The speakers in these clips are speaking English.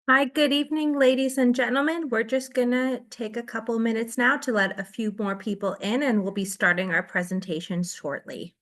Hi, good evening, ladies and gentlemen. We're just gonna take a couple minutes now to let a few more people in, and we'll be starting our presentation shortly.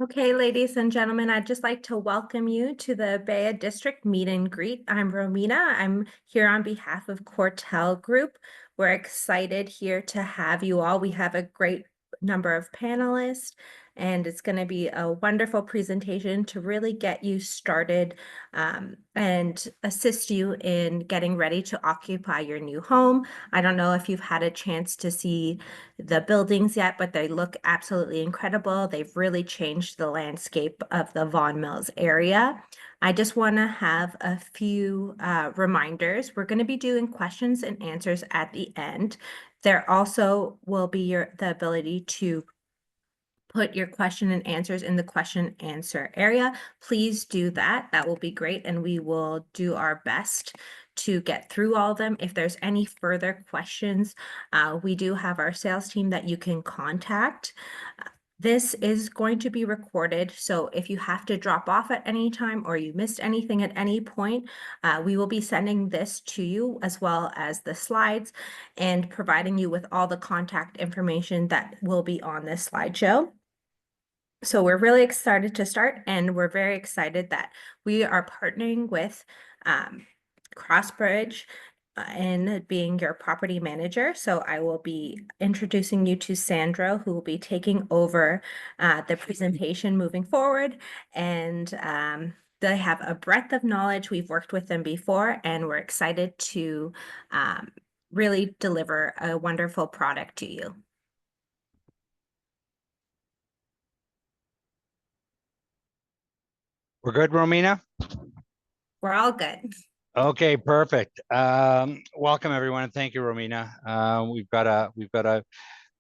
Okay, ladies and gentlemen, I'd just like to welcome you to the Abeja District Meet and Greet. I'm Romina. I'm here on behalf of Cortel Group. We're excited here to have you all. We have a great number of panelists, and it's going to be a wonderful presentation to really get you started and assist you in getting ready to occupy your new home. I don't know if you've had a chance to see the buildings yet, but they look absolutely incredible. They've really changed the landscape of the Vaughan Mills area. I just want to have a few reminders. We're going to be doing questions and answers at the end. There also will be the ability to put your question and answers in the question answer area. Please do that. That will be great. And we will do our best to get through all of them. If there's any further questions, we do have our sales team that you can contact. This is going to be recorded, so if you have to drop off at any time or you missed anything at any point, we will be sending this to you as well as the slides and providing you with all the contact information that will be on this slideshow. So we're really excited to start, and we're very excited that we are partnering with Crossbridge in being your property manager. So I will be introducing you to Sandra, who will be taking over the presentation moving forward. And they have a breadth of knowledge. We've worked with them before, and we're excited to really deliver a wonderful product to you. We're good, Romina? We're all good. Okay, perfect. Welcome everyone, and thank you, Romina. We've got a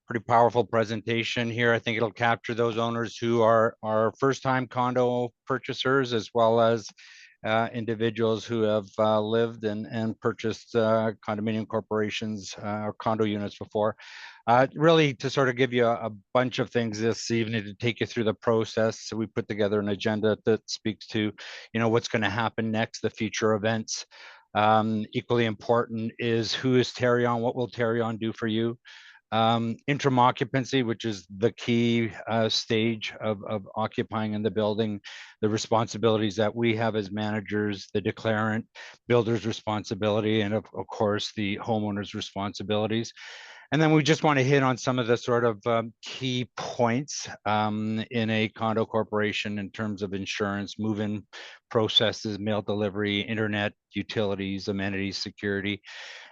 pretty powerful presentation here. I think it'll capture those owners who are first-time condo purchasers, as well as individuals who have lived and purchased condominium corporations or condo units before. Really to sort of give you a bunch of things this evening to take you through the process. So we put together an agenda that speaks to, what's going to happen next, the future events. Equally important is who is Tarion, what will Tarion do for you? Interim occupancy, which is the key stage of occupying in the building, the responsibilities that we have as managers, the declarant, builder's responsibility, and of course the homeowner's responsibilities. And then we just want to hit on some of the sort of key points in a condo corporation in terms of insurance, move-in processes, mail delivery, internet, utilities, amenities, security,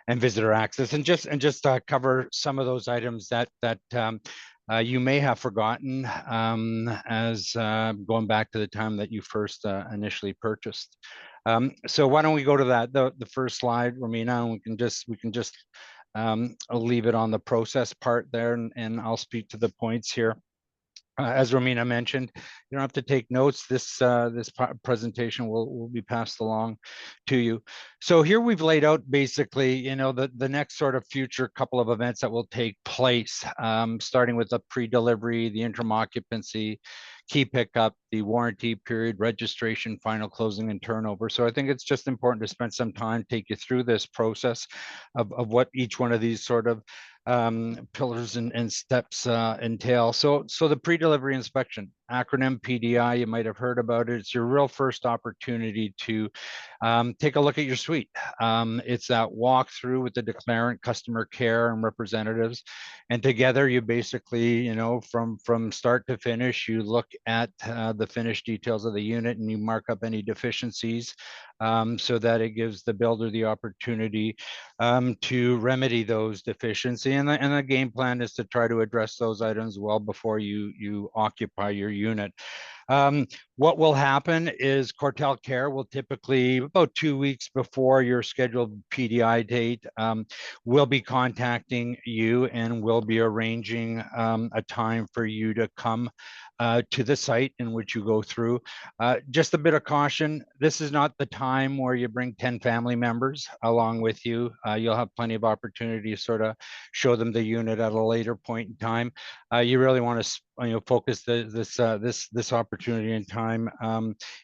and visitor access, and just cover some of those items that you may have forgotten as going back to the time that you first initially purchased. So why don't we go to the first slide, Romina, and we can just I'll leave it on the process part there, and I'll speak to the points here. As Romina mentioned, you don't have to take notes. This presentation will be passed along to you. So here we've laid out basically, the next sort of future couple of events that will take place, starting with the pre-delivery, the interim occupancy, key pickup, the warranty period, registration, final closing, and turnover. So I think it's just important to spend some time, take you through this process of what each one of these sort of pillars and steps entail. So the pre-delivery inspection, acronym PDI. You might have heard about it. It's your real first opportunity to take a look at your suite. It's that walkthrough with the declarant, customer care, and representatives, and together you basically, from start to finish, you look at the finished details of the unit and you mark up any deficiencies, so that it gives the builder the opportunity to remedy those deficiencies. And the game plan is to try to address those items well before you occupy your unit. What will happen is Cortel Care will typically, about 2 weeks before your scheduled PDI date, will be contacting you and will be arranging a time for you to come to the site in which you go through. Just a bit of caution, this is not the time where you bring 10 family members along with you. You'll have plenty of opportunity to sort of show them the unit at a later point in time. You really want to focus this opportunity in time,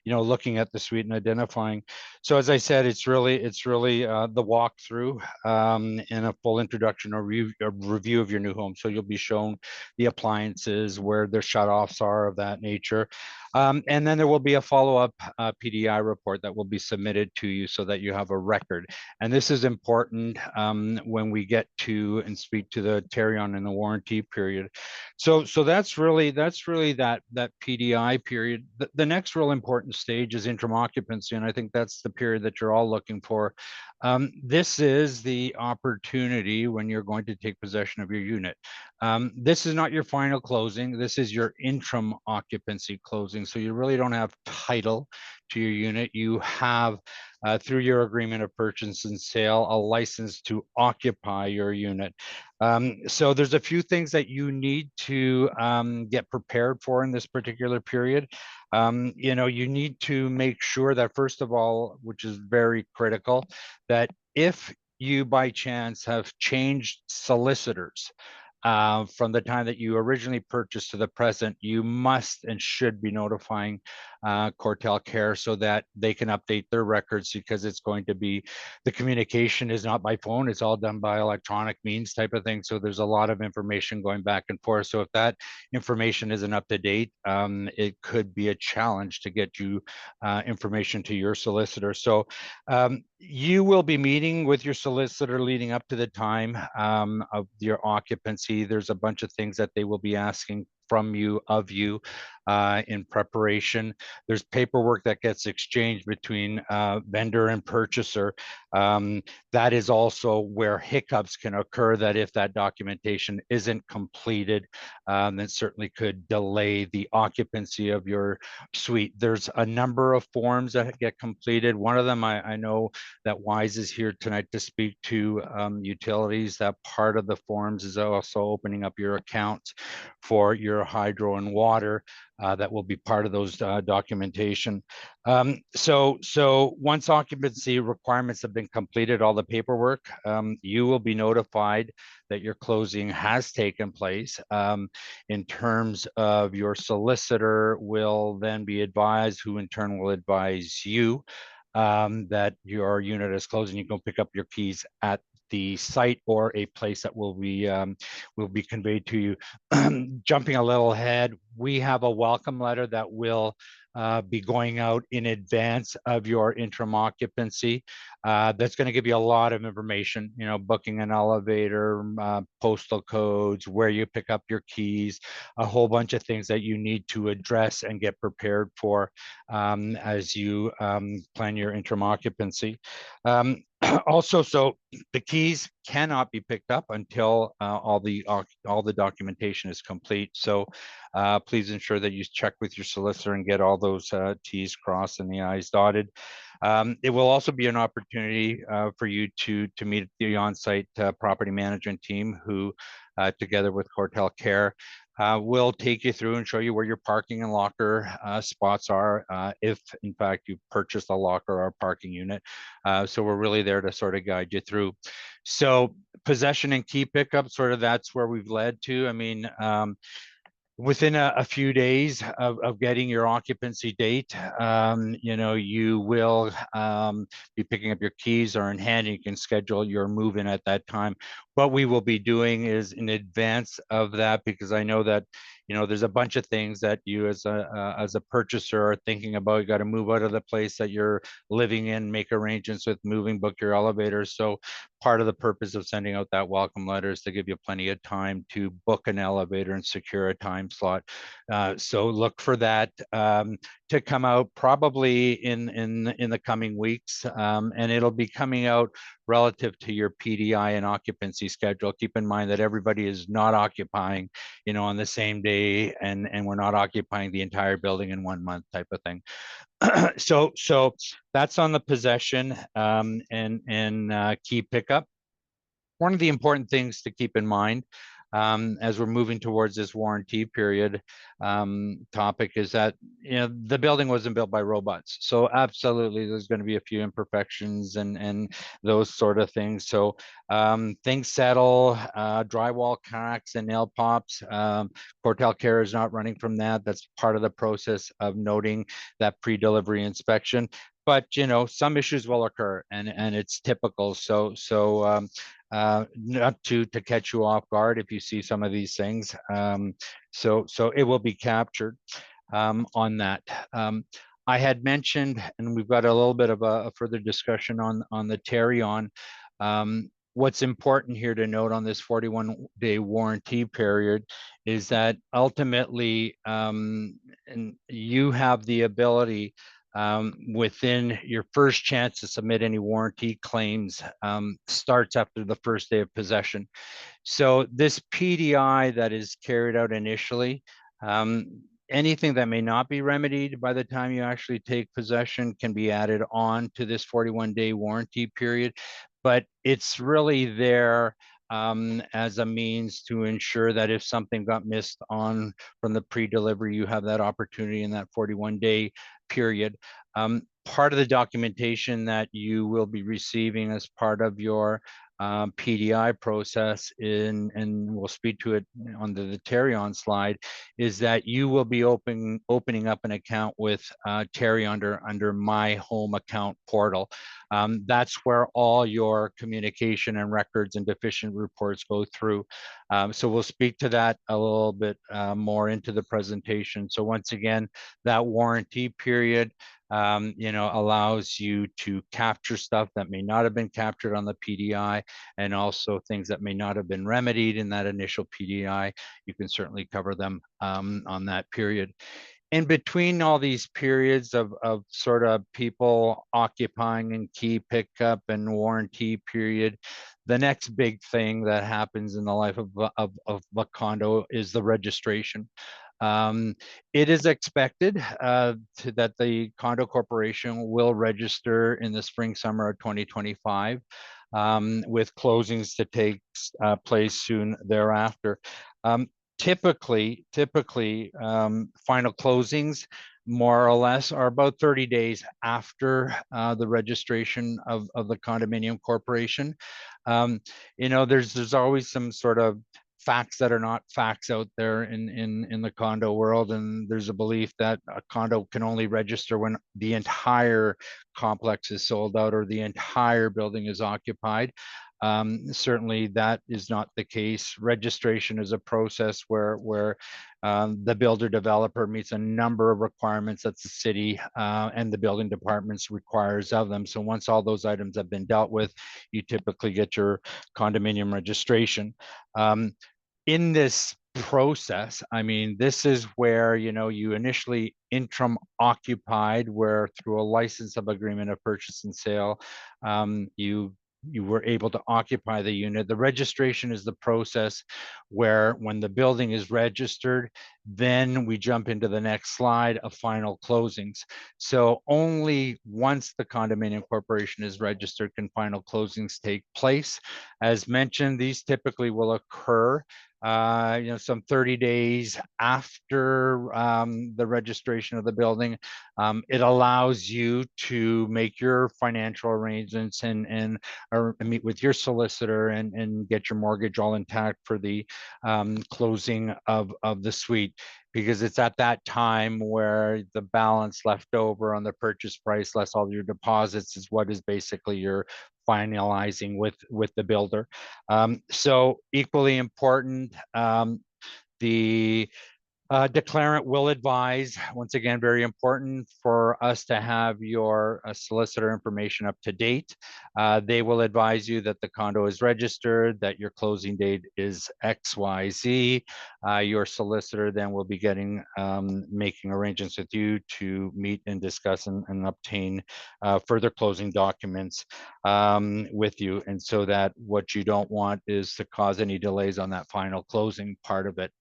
looking at the suite and identifying. So as I said, it's really the walkthrough and a full introduction or review of your new home. So you'll be shown the appliances, where their shutoffs are, of that nature. And then there will be a follow-up PDI report that will be submitted to you so that you have a record. And this is important when we get to and speak to the Tarion and the warranty period. So that's really that PDI period. The next real important stage is interim occupancy, and I think that's the period that you're all looking for. This is the opportunity when you're going to take possession of your unit. This is not your final closing. This is your interim occupancy closing. So you really don't have title to your unit. You have, through your agreement of purchase and sale, a license to occupy your unit. So there's a few things that you need to get prepared for in this particular period. You need to make sure that, first of all, which is very critical, that if you by chance have changed solicitors from the time that you originally purchased to the present, you must and should be notifying Cortel Care so that they can update their records, because it's going to be, the communication is not by phone, it's all done by electronic means type of thing. So there's a lot of information going back and forth. So if that information isn't up to date, it could be a challenge to get you information to your solicitor. So you will be meeting with your solicitor leading up to the time of your occupancy. There's a bunch of things that they will be asking from you, of you, in preparation. There's paperwork that gets exchanged between vendor and purchaser. That is also where hiccups can occur, that if that documentation isn't completed, that certainly could delay the occupancy of your suite. There's a number of forms that get completed. One of them, I know that Wise is here tonight to speak to, utilities. That part of the forms is also opening up your accounts for your hydro and water. That will be part of those documentation. So once occupancy requirements have been completed, all the paperwork, you will be notified that your closing has taken place. In terms of, your solicitor will then be advised, who in turn will advise you that your unit is closed, and you go pick up your keys at the site or a place that will be conveyed to you. Jumping a little ahead, we have a welcome letter that will be going out in advance of your interim occupancy. That's going to give you a lot of information, booking an elevator, postal codes, where you pick up your keys, a whole bunch of things that you need to address and get prepared for as you plan your interim occupancy. Also, so the keys cannot be picked up until all the documentation is complete. So please ensure that you check with your solicitor and get all those T's crossed and the I's dotted. It will also be an opportunity for you to meet the on-site property management team, who together with Cortel Care will take you through and show you where your parking and locker spots are, if in fact you purchased a locker or a parking unit. So we're really there to sort of guide you through. So possession and key pickup, sort of that's where we've led to. I mean, within a few days of getting your occupancy date, you will be picking up your keys, or in hand, you can schedule your move-in at that time. what we will be doing is in advance of that, because I know that, there's a bunch of things that you as a purchaser are thinking about. You got to move out of the place that you're living in, make arrangements with moving, book your elevator. So part of the purpose of sending out that welcome letter is to give you plenty of time to book an elevator and secure a time slot. So look for that to come out probably in the coming weeks, and it'll be coming out relative to your PDI and occupancy schedule. Keep in mind that everybody is not occupying, on the same day, and we're not occupying the entire building in 1 month type of thing. So that's on the possession and key pickup. One of the important things to keep in mind as we're moving towards this warranty period topic is that the building wasn't built by robots, so absolutely there's going to be a few imperfections and those sort of things. So things settle, drywall cracks and nail pops. Cortel Care is not running from that. That's part of the process of noting that pre-delivery inspection. But some issues will occur, and it's typical. So not to catch you off guard if you see some of these things. So it will be captured on that. I had mentioned, and we've got a little bit of a further discussion on the Tarion. What's important here to note on this 41-day warranty period is that ultimately and you have the ability within your first chance to submit any warranty claims starts after the first day of possession. So this PDI that is carried out initially, anything that may not be remedied by the time you actually take possession can be added on to this 41-day warranty period. But it's really there as a means to ensure that if something got missed on from the pre-delivery, you have that opportunity in that 41-day period. Part of the documentation that you will be receiving as part of your PDI process and we'll speak to it on the Tarion slide, is that you will be opening up an account with Terry under My Home Account portal. That's where all your communication and records and deficient reports go through. So we'll speak to that a little bit more into the presentation. So once again, that warranty period allows you to capture stuff that may not have been captured on the PDI, and also things that may not have been remedied in that initial PDI. You can certainly cover them on that period. In between all these periods of sort of people occupying and key pickup and warranty period, the next big thing that happens in the life of a condo is the registration. It is expected that the condo corporation will register in the spring, summer of 2025, with closings to take place soon thereafter. Typically, final closings more or less are about 30 days after the registration of the condominium corporation. There's always some sort of facts that are not facts out there in the condo world, and there's a belief that a condo can only register when the entire complex is sold out or the entire building is occupied. Certainly that is not the case. Registration is a process where the builder developer meets a number of requirements that the city and the building departments requires of them. So once all those items have been dealt with, you typically get your condominium registration. In this process, I mean, this is where you initially interim occupied, where through a license of agreement of purchase and sale, you were able to occupy the unit. The registration is the process where when the building is registered, then we jump into the next slide of final closings. So only once the condominium corporation is registered can final closings take place. As mentioned, these typically will occur some 30 days after the registration of the building. It allows you to make your financial arrangements and meet with your solicitor and get your mortgage all intact for the closing of the suite. because it's at that time where the balance left over on the purchase price, less all your deposits, is what is basically your finalizing with the builder. So equally important, the declarant will advise, once again, very important for us to have your solicitor information up to date. They will advise you that the condo is registered, that your closing date is XYZ. Your solicitor then will be making arrangements with you to meet and discuss and obtain further closing documents with you. And so that what you don't want is to cause any delays on that final closing part of it.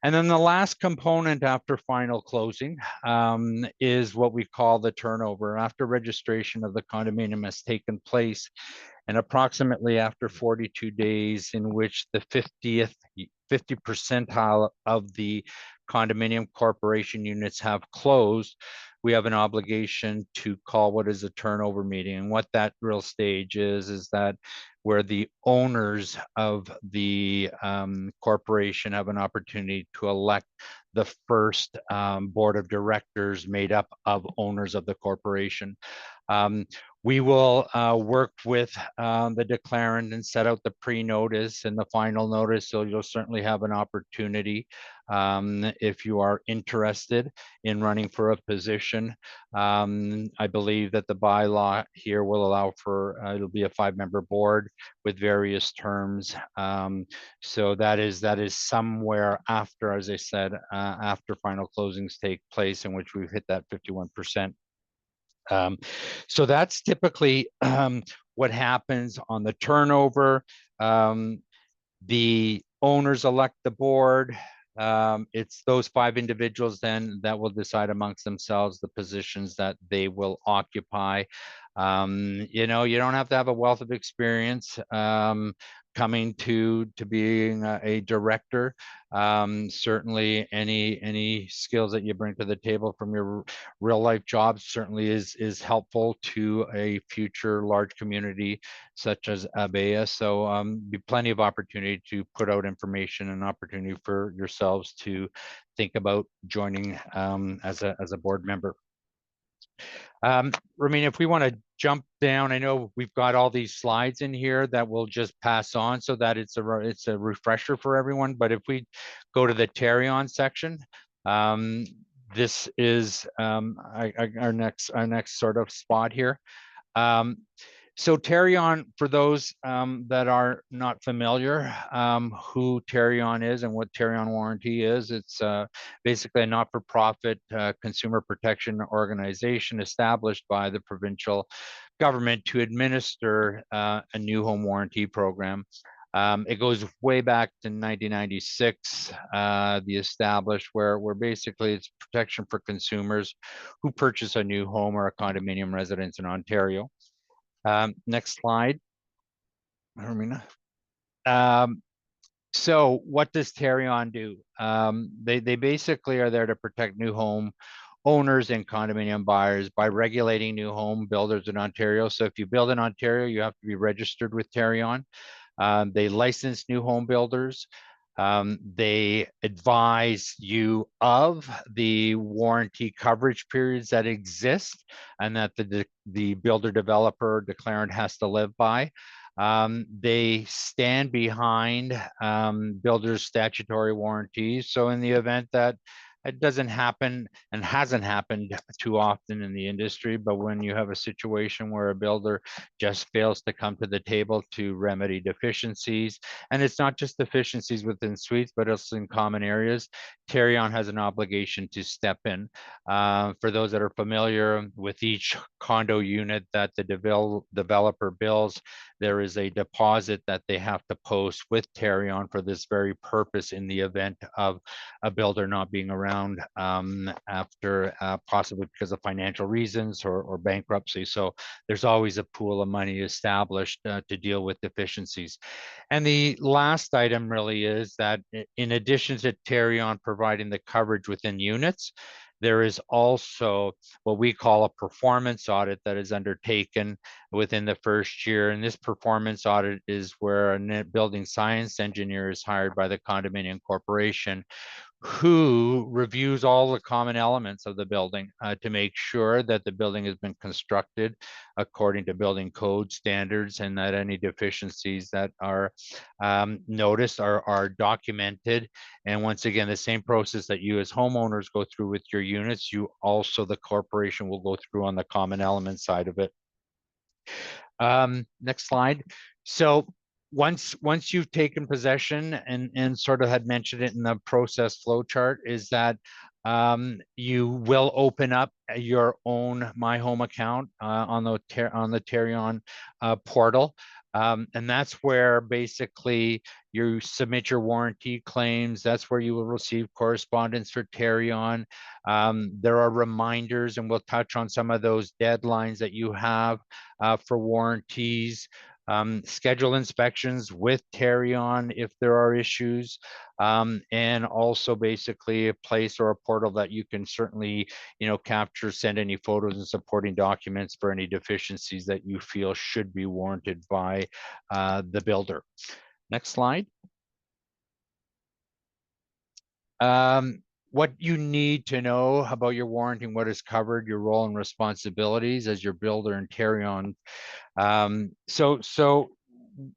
And then the last component after final closing is what we call the turnover. After registration of the condominium has taken place, and approximately after 42 days, in which the 50 percentile of the condominium corporation units have closed, we have an obligation to call what is a turnover meeting. And what that real stage is that where the owners of the corporation have an opportunity to elect the first board of directors made up of owners of the corporation. We will work with the declarant and set out the pre-notice and the final notice. So you'll certainly have an opportunity if you are interested in running for a position. I believe that the bylaw here will allow for, it'll be a 5-member board with various terms. So that is somewhere after, as I said, after final closings take place, in which we've hit that 51%. So that's typically what happens on the turnover. The owners elect the board. It's those 5 individuals then that will decide amongst themselves the positions that they will occupy. You know, you don't have to have a wealth of experience coming to being a director. Certainly any skills that you bring to the table from your real life jobs certainly is helpful to a future large community such as Abeja. So be plenty of opportunity to put out information and opportunity for yourselves to think about joining as a board member. Romina, if we want to jump down, I know we've got all these slides in here that we'll just pass on so that it's a refresher for everyone. But if we go to the Tarion section, this is our next sort of spot here. So Tarion, for those that are not familiar, who Tarion is and what Tarion Warranty is, it's basically a not-for-profit consumer protection organization established by the provincial government to administer a new home warranty program. It goes way back to 1996, the established, where basically it's protection for consumers who purchase a new home or a condominium residence in Ontario. Next slide, Hermina. So what does Tarion do? They basically are there to protect new home owners and condominium buyers by regulating new home builders in Ontario. So if you build in Ontario, you have to be registered with Tarion. They license new home builders. They advise you of the warranty coverage periods that exist and that the builder developer declarant has to live by. They stand behind builders' statutory warranties. So in the event that it doesn't happen and hasn't happened too often in the industry, but when you have a situation where a builder just fails to come to the table to remedy deficiencies, and it's not just deficiencies within suites, but also in common areas, Tarion has an obligation to step in. For those that are familiar with each condo unit that the developer builds, there is a deposit that they have to post with Tarion for this very purpose in the event of a builder not being around after possibly because of financial reasons or bankruptcy. So there's always a pool of money established to deal with deficiencies. And the last item really is that in addition to Tarion providing the coverage within units, there is also what we call a performance audit that is undertaken within the first year. And this performance audit is where a building science engineer is hired by the condominium corporation who reviews all the common elements of the building to make sure that the building has been constructed according to building code standards and that any deficiencies that are noticed are documented. And once again, the same process that you as homeowners go through with your units, you also, the corporation will go through on the common element side of it. Next slide. So once you've taken possession and sort of had mentioned it in the process flow chart, is that you will open up your own My Home account on the Tarion portal. And that's where basically you submit your warranty claims. That's where you will receive correspondence for Tarion. There are reminders, and we'll touch on some of those deadlines that you have for warranties, schedule inspections with Tarion if there are issues, and also basically a place or a portal that you can certainly, capture, send any photos and supporting documents for any deficiencies that you feel should be warranted by the builder. Next slide. What you need to know about your warranty and what is covered, your role and responsibilities as your builder and Tarion. So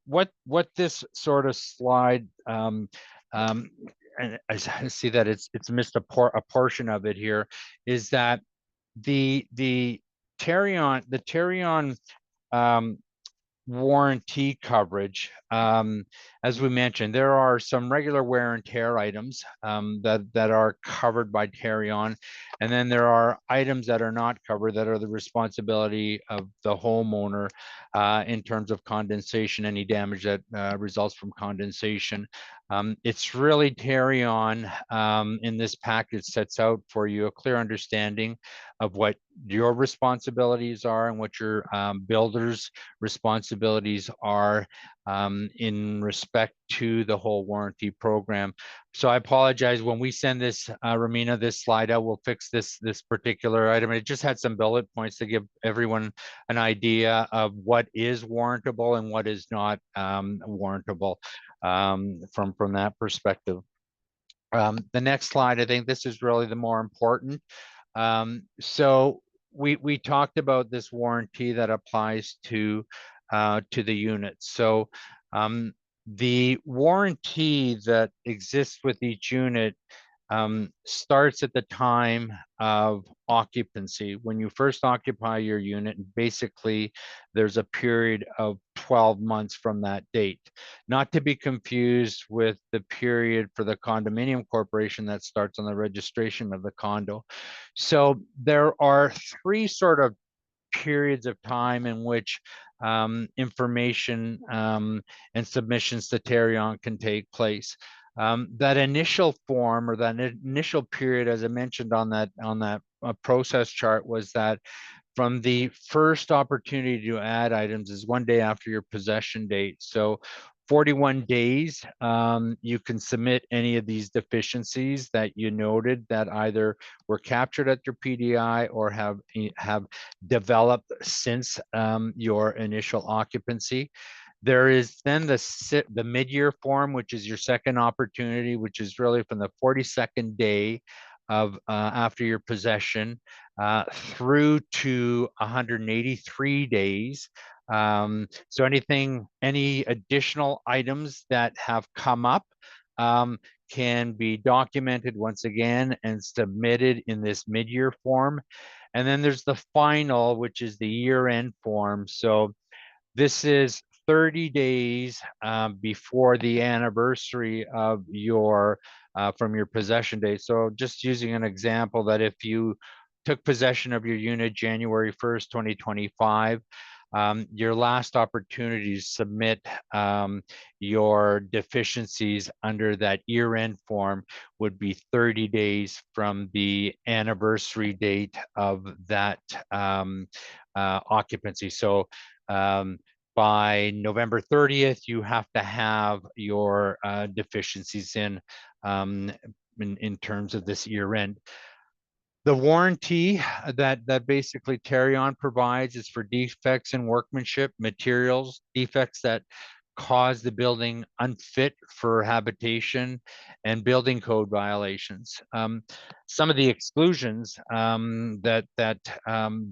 what this sort of slide, and I see that it's missed a portion of it here, is that the Tarion warranty coverage. As we mentioned, there are some regular wear and tear items that are covered by Tarion, and then there are items that are not covered that are the responsibility of the homeowner in terms of condensation, any damage that results from condensation. It's really Tarion in this package sets out for you a clear understanding of what your responsibilities are and what your builder's responsibilities are in respect to the whole warranty program. So I apologize when we send this, Romina, this slide out, we'll fix this particular item. It just had some bullet points to give everyone an idea of what is warrantable and what is not warrantable from that perspective. The next slide, I think this is really the more important. So we talked about this warranty that applies to the units. So the warranty that exists with each unit starts at the time of occupancy. When you first occupy your unit, basically there's a period of 12 months from that date. Not to be confused with the period for the condominium corporation that starts on the registration of the condo. So there are three sort of periods of time in which information and submissions to Tarion can take place. That initial form or that initial period, as I mentioned on that process chart, was that from the first opportunity to add items is 1 day after your possession date. So 41 days, you can submit any of these deficiencies that you noted that either were captured at your PDI or have developed since your initial occupancy. There is then the mid-year form, which is your second opportunity, which is really from the 42nd day of after your possession through to 183 days. So any additional items that have come up can be documented once again and submitted in this mid-year form. And then there's the final, which is the year-end form. So this is 30 days before the anniversary of your from your possession date. So just using an example that if you took possession of your unit January 1st, 2025, your last opportunity to submit your deficiencies under that year-end form would be 30 days from the anniversary date of that occupancy. So by November 30th, you have to have your deficiencies in terms of this year end. The warranty that basically Tarion provides is for defects in workmanship, materials, defects that cause the building unfit for habitation and building code violations. Some of the exclusions that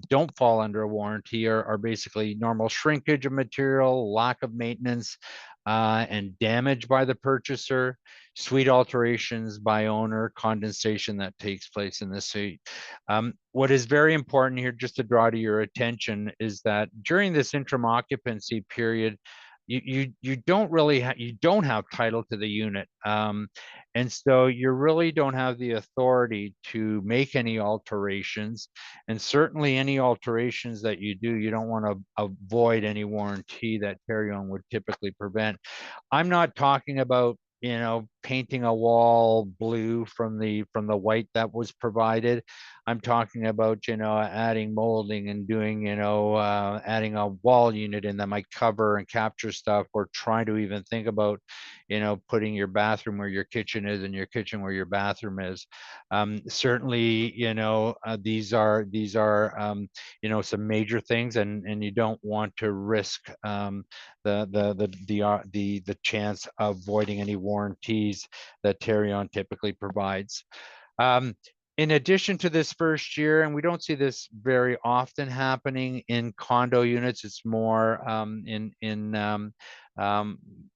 don't fall under a warranty are basically normal shrinkage of material, lack of maintenance, and damage by the purchaser, suite alterations by owner, condensation that takes place in the suite. What is very important here, just to draw to your attention, is that during this interim occupancy period, you don't have title to the unit, and so you really don't have the authority to make any alterations, and certainly any alterations that you do, you don't want to avoid any warranty that carry-on would typically prevent. I'm not talking about, painting a wall blue from the white that was provided. I'm talking about, adding molding and doing, adding a wall unit in that might cover and capture stuff, or trying to even think about, putting your bathroom where your kitchen is and your kitchen where your bathroom is. Certainly, these are some major things, and you don't want to risk the chance of voiding any warranties that Tarion typically provides. Um, in addition to this first year, and we don't see this very often happening in condo units, it's more in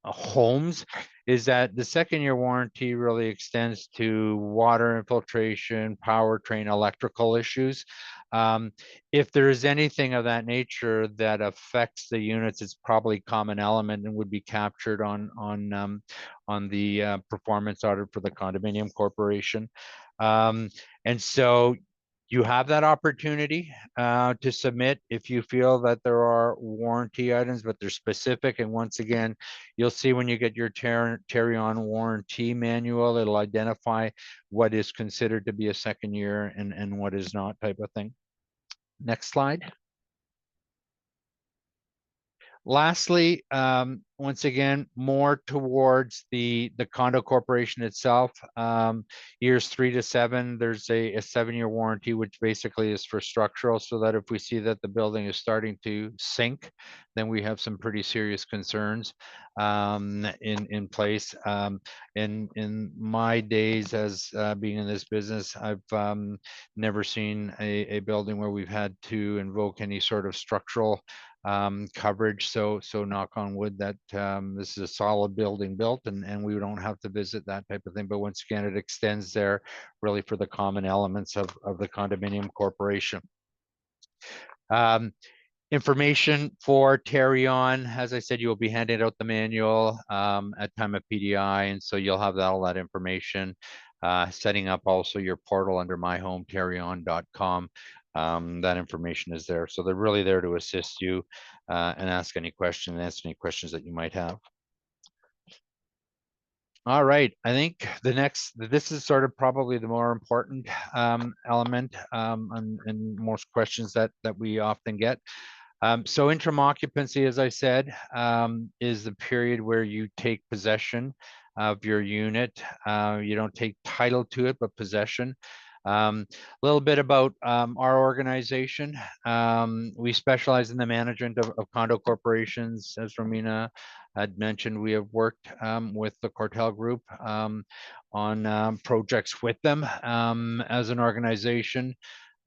homes, is that the second year warranty really extends to water infiltration, powertrain, electrical issues. Um, if there is anything of that nature that affects the units, it's probably common element and would be captured on the performance audit for the condominium corporation. And so you have that opportunity to submit if you feel that there are warranty items, but they're specific. And once again, you'll see when you get your Tarion warranty manual, it'll identify what is considered to be a second year and what is not, type of thing. Next slide. Lastly, once again, more towards the condo corporation itself. Years 3 to 7, there's a 7-year warranty, which basically is for structural, so that if we see that the building is starting to sink, then we have some pretty serious concerns in place. In my days as being in this business, I've never seen a building where we've had to invoke any sort of structural coverage. So knock on wood that this is a solid building built, and we don't have to visit that type of thing. But once again, it extends there really for the common elements of the condominium corporation. Information for Tarion, as I said, you will be handing out the manual at time of PDI, and so you'll have all that information. Setting up also your portal under myhometarion.com. That information is there. So they're really there to assist you and ask any questions, and answer any questions that you might have. All right, I think this is sort of probably the more important element and most questions that we often get. So interim occupancy, as I said, is the period where you take possession of your unit. You don't take title to it, but possession. A little bit about our organization. We specialize in the management of condo corporations. As Romina had mentioned, we have worked with the Cortel Group on projects with them as an organization.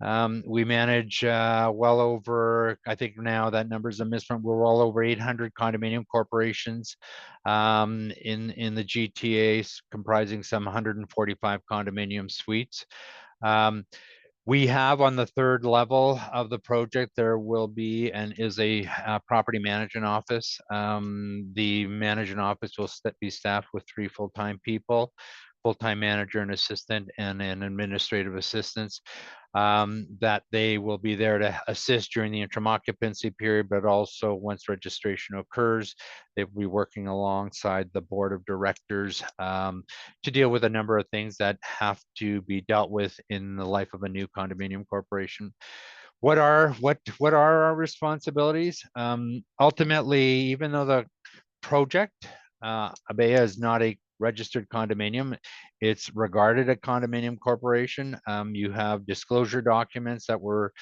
We manage well over, I think now that number is a misprint, we're well over 800 condominium corporations in the GTA, comprising some 145 condominium suites. We have on the third level of the project, there will be and is a property management office. The management office will be staffed with 3 full-time people, full-time manager and assistant, and an administrative assistants. That they will be there to assist during the interim occupancy period, but also once registration occurs, they will be working alongside the board of directors to deal with a number of things that have to be dealt with in the life of a new condominium corporation. What are our responsibilities? Ultimately, even though the project, Abeja is not a registered condominium. It's regarded a condominium corporation. You have disclosure documents that were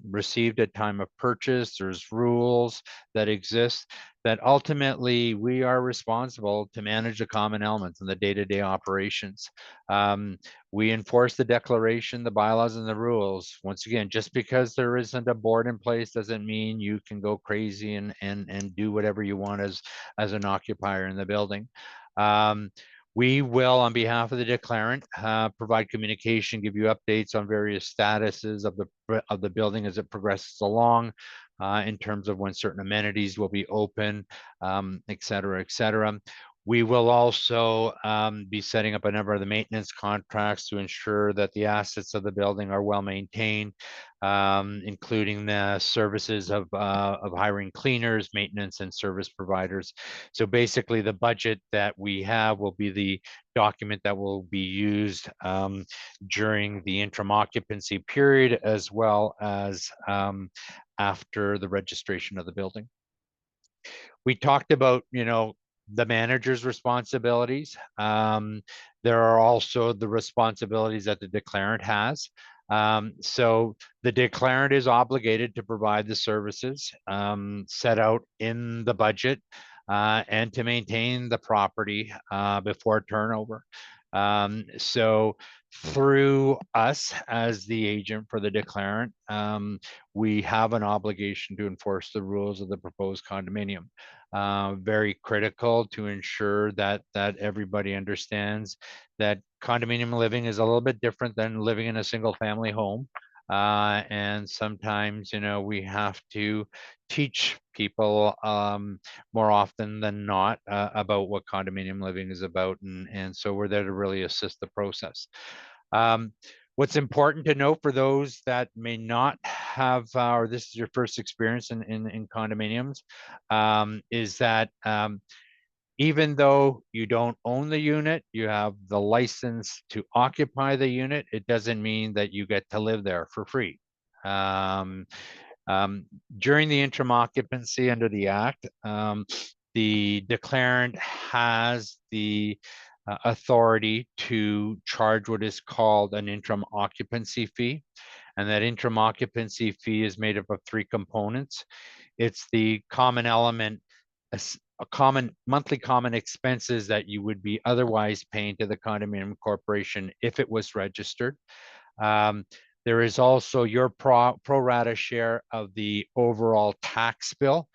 received at time of purchase. There's rules that exist. that ultimately we are responsible to manage the common elements and the day-to-day operations. Um, we enforce the declaration, the bylaws, and the rules. Once again, just because there isn't a board in place doesn't mean you can go crazy and do whatever you want as an occupier in the building. Um, we will, on behalf of the declarant, provide communication, give you updates on various statuses of the building as it progresses along, in terms of when certain amenities will be open, et cetera, et cetera. We will also be setting up a number of the maintenance contracts to ensure that the assets of the building are well maintained, including the services of hiring cleaners, maintenance, and service providers. So basically, the budget that we have will be the document that will be used during the interim occupancy period, as well as after the registration of the building. We talked about, the manager's responsibilities. There are also the responsibilities that the declarant has. So the declarant is obligated to provide the services set out in the budget and to maintain the property before turnover. So through us as the agent for the declarant, we have an obligation to enforce the rules of the proposed condominium. Very critical to ensure that everybody understands that condominium living is a little bit different than living in a single family home. And sometimes, we have to teach people more often than not about what condominium living is about. And so we're there to really assist the process. Um, What's important to note for those that may not have, or this is your first experience in condominiums, is that even though you don't own the unit, you have the license to occupy the unit, it doesn't mean that you get to live there for free. Um, um, During the interim occupancy under the Act, the declarant has the authority to charge what is called an interim occupancy fee. And that interim occupancy fee is made up of three components. It's the common element, a common monthly common expenses that you would be otherwise paying to the condominium corporation if it was registered. Um, there is also your pro rata share of the overall tax bill.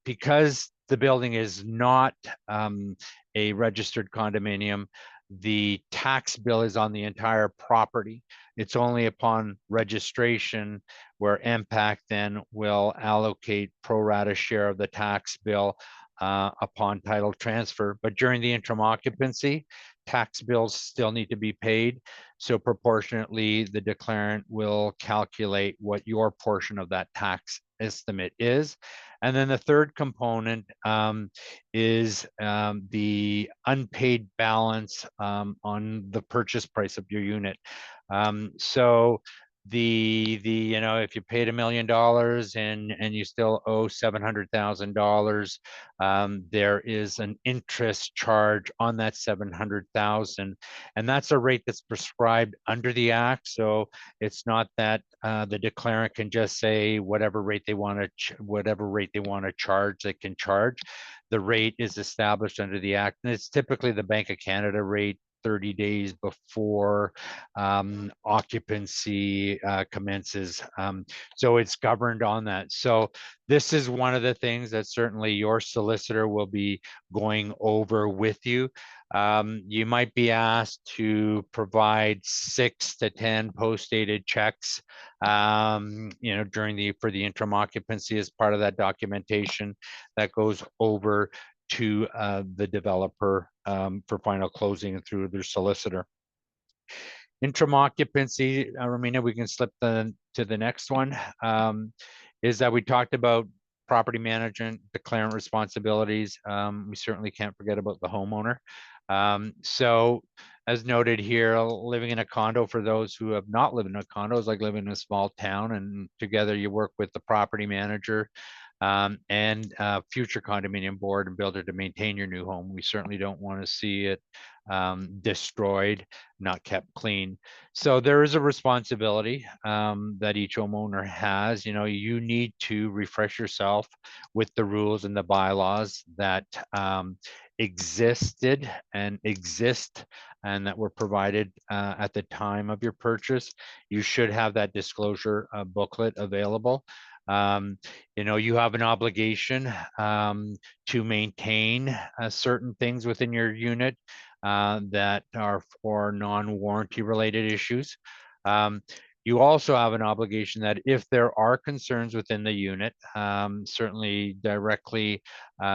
Because the building is not a registered condominium, the tax bill is on the entire property. It's only upon registration where MPAC then will allocate pro rata share of the tax bill upon title transfer. But during the interim occupancy, tax bills still need to be paid. So proportionately, the declarant will calculate what your portion of that tax estimate is. And then the third component is the unpaid balance on the purchase price of your unit. So if you paid $1 million and you still owe $700,000, there is an interest charge on that 700,000, and that's a rate that's prescribed under the Act. So it's not that the declarant can just say whatever rate they want to charge, they can charge. The rate is established under the Act, and it's typically the Bank of Canada rate 30 days before occupancy commences. So it's governed on that. So this is one of the things that certainly your solicitor will be going over with you. You might be asked to provide 6 to 10 post-dated checks, for the interim occupancy as part of that documentation that goes over to the developer for final closing through their solicitor. Interim occupancy, Romina, we can slip to the next one, is that we talked about property management, declarant responsibilities. We certainly can't forget about the homeowner. So as noted here, living in a condo, for those who have not lived in a condo, is like living in a small town, and together you work with the property manager and future condominium board and builder to maintain your new home. We certainly don't want to see it destroyed, not kept clean. So there is a responsibility that each homeowner has. You know, you need to refresh yourself with the rules and the bylaws that existed and exist and that were provided at the time of your purchase. You should have that disclosure booklet available. You know, you have an obligation to maintain certain things within your unit that are for non-warranty related issues. You also have an obligation that if there are concerns within the unit, certainly directly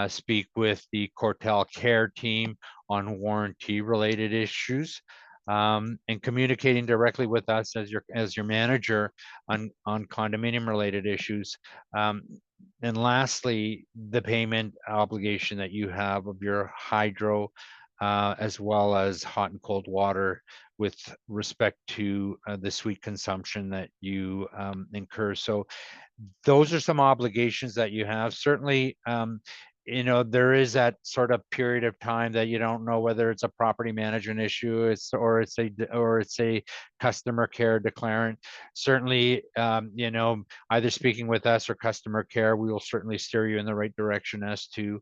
speak with the Cortel Care team on warranty related issues. And communicating directly with us as your manager on condominium related issues. And lastly, the payment obligation that you have of your hydro as well as hot and cold water with respect to the suite consumption that you incur. So those are some obligations that you have. Certainly, you know, there is that sort of period of time that you don't know whether it's a property management issue, or it's a customer care declarant. Certainly, you know, either speaking with us or customer care, we will certainly steer you in the right direction as to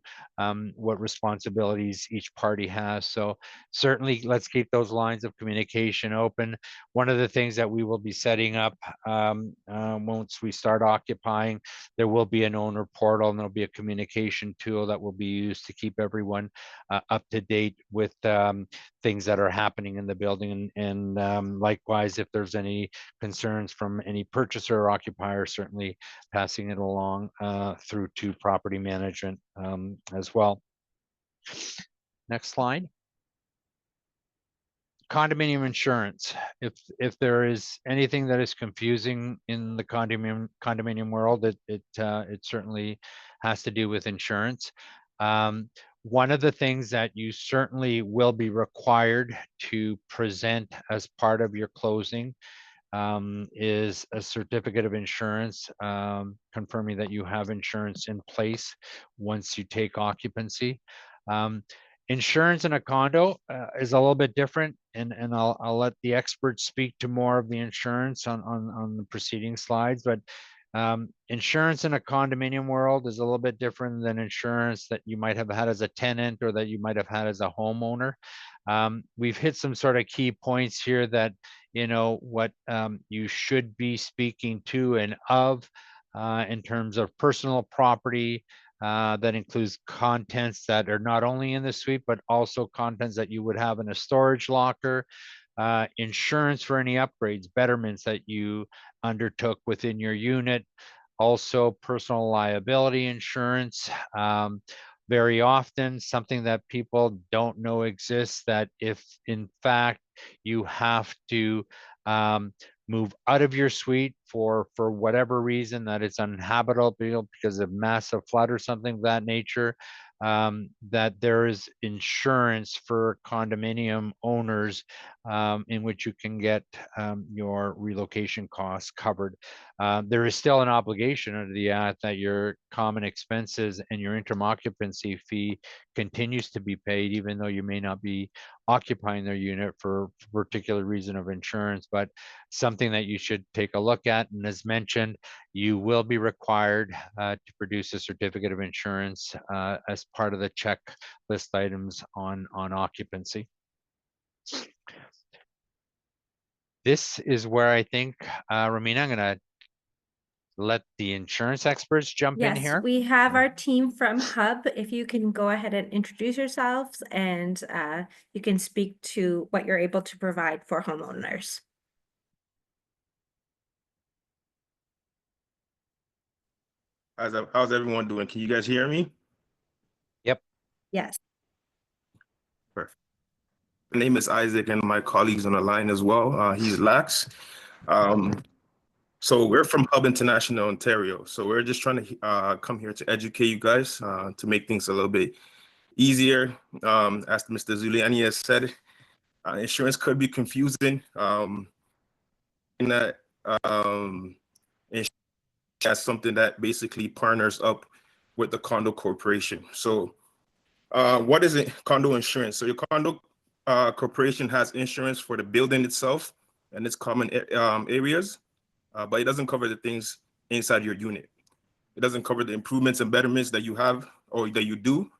what responsibilities each party has. So certainly, let's keep those lines of communication open. One of the things that we will be setting up once we start occupying, there will be an owner portal and there'll be a communication tool that will be used to keep everyone up to date with things that are happening in the building. And likewise, if there's any concerns from any purchaser or occupier, certainly passing it along through to property management as well. Next slide. Condominium insurance. If there is anything that is confusing in the condominium world, it certainly has to do with insurance. One of the things that you certainly will be required to present as part of your closing is a certificate of insurance confirming that you have insurance in place once you take occupancy. Insurance in a condo is a little bit different, and I'll let the experts speak to more of the insurance on the preceding slides, but insurance in a condominium world is a little bit different than insurance that you might have had as a tenant or that you might have had as a homeowner. We've hit some sort of key points here that, you know, what you should be speaking to and of in terms of personal property, that includes contents that are not only in the suite, but also contents that you would have in a storage locker, insurance for any upgrades, betterments that you undertook within your unit, also personal liability insurance. Very often, something that people don't know exists, that if in fact you have to move out of your suite for whatever reason, that it's uninhabitable because of massive flood or something of that nature, that there is insurance for condominium owners in which you can get your relocation costs covered. There is still an obligation under the Act that your common expenses and your interim occupancy fee continues to be paid, even though you may not be occupying their unit for a particular reason of insurance, but something that you should take a look at. And as mentioned, you will be required to produce a certificate of insurance as part of the checklist items on occupancy. This is where I think, Romina, I'm going to let the insurance experts jump in Yes, here. we have our team from Hub. If you can go ahead and introduce yourselves, and you can speak to what you're able to provide for homeowners. How's everyone doing? Can you guys hear me? Yep. Yes. Perfect. My name is Isaac, and my colleague's on the line as well. He's Lax. So we're from Hub International, Ontario. So we're just trying to come here to educate you guys to make things a little bit easier. As Mr. Zuliani has said, insurance could be confusing. Insurance is something that basically partners up with the condo corporation. So what is it? Condo insurance. So your condo corporation has insurance for the building itself and its common areas, but it doesn't cover the things inside your unit. It doesn't cover the improvements and betterments that you have or that you do.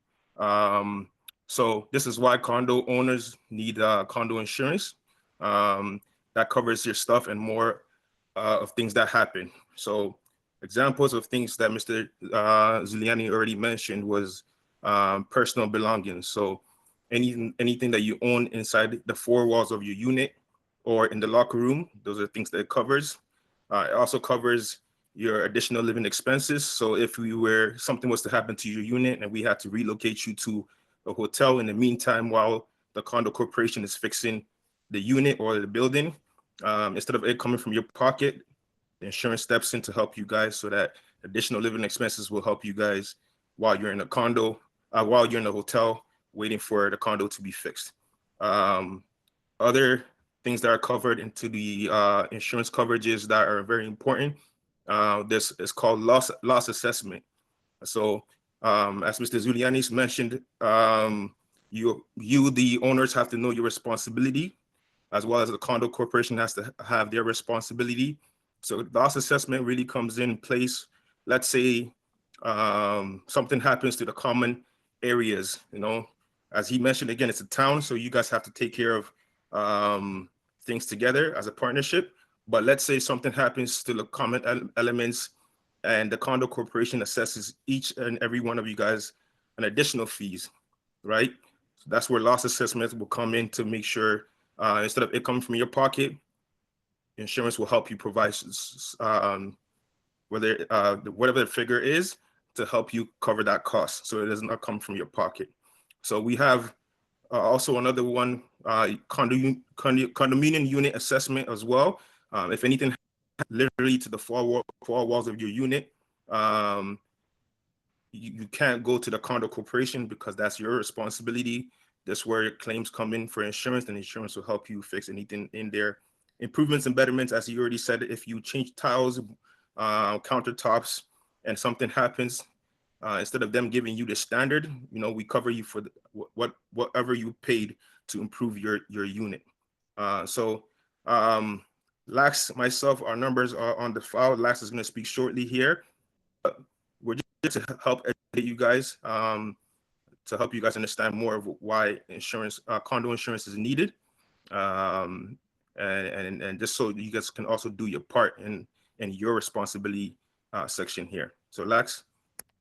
So this is why condo owners need condo insurance. That covers your stuff and more of things that happen. So examples of things that Mr. Zuliani already mentioned was personal belongings. So anything that you own inside the four walls of your unit or in the locker room, those are things that it covers. It also covers your additional living expenses. So if something was to happen to your unit and we had to relocate you to a hotel in the meantime while the condo corporation is fixing the unit or the building, instead of it coming from your pocket, the insurance steps in to help you guys so that additional living expenses will help you guys while you're in a condo, while you're in a hotel waiting for the condo to be fixed. Other things that are covered into the insurance coverages that are very important. This is called loss assessment. So as Mr. Zulianis mentioned, you the owners have to know your responsibility, as well as the condo corporation has to have their responsibility. So loss assessment really comes in place. Let's say something happens to the common areas, as he mentioned, again, it's a town, so you guys have to take care of things together as a partnership. But let's say something happens to the common elements and the condo corporation assesses each and every one of you guys an additional fees, right? So that's where loss assessments will come in to make sure instead of it coming from your pocket, insurance will help you provide whatever the figure is to help you cover that cost, so it does not come from your pocket. So we have also another one, condominium unit assessment as well. If anything literally to the four walls of your unit, you can't go to the condo corporation because that's your responsibility. That's where claims come in for insurance, and insurance will help you fix anything in there. Improvements and betterments, as you already said, if you change tiles, countertops, and something happens, instead of them giving you the standard, we cover you for whatever you paid to improve your unit. Lax, myself, our numbers are on the file. Lax is going to speak shortly here. We're just to help educate you guys, to help you guys understand more of why insurance, condo insurance is needed, and just so you guys can also do your part in your responsibility section here. So Lax.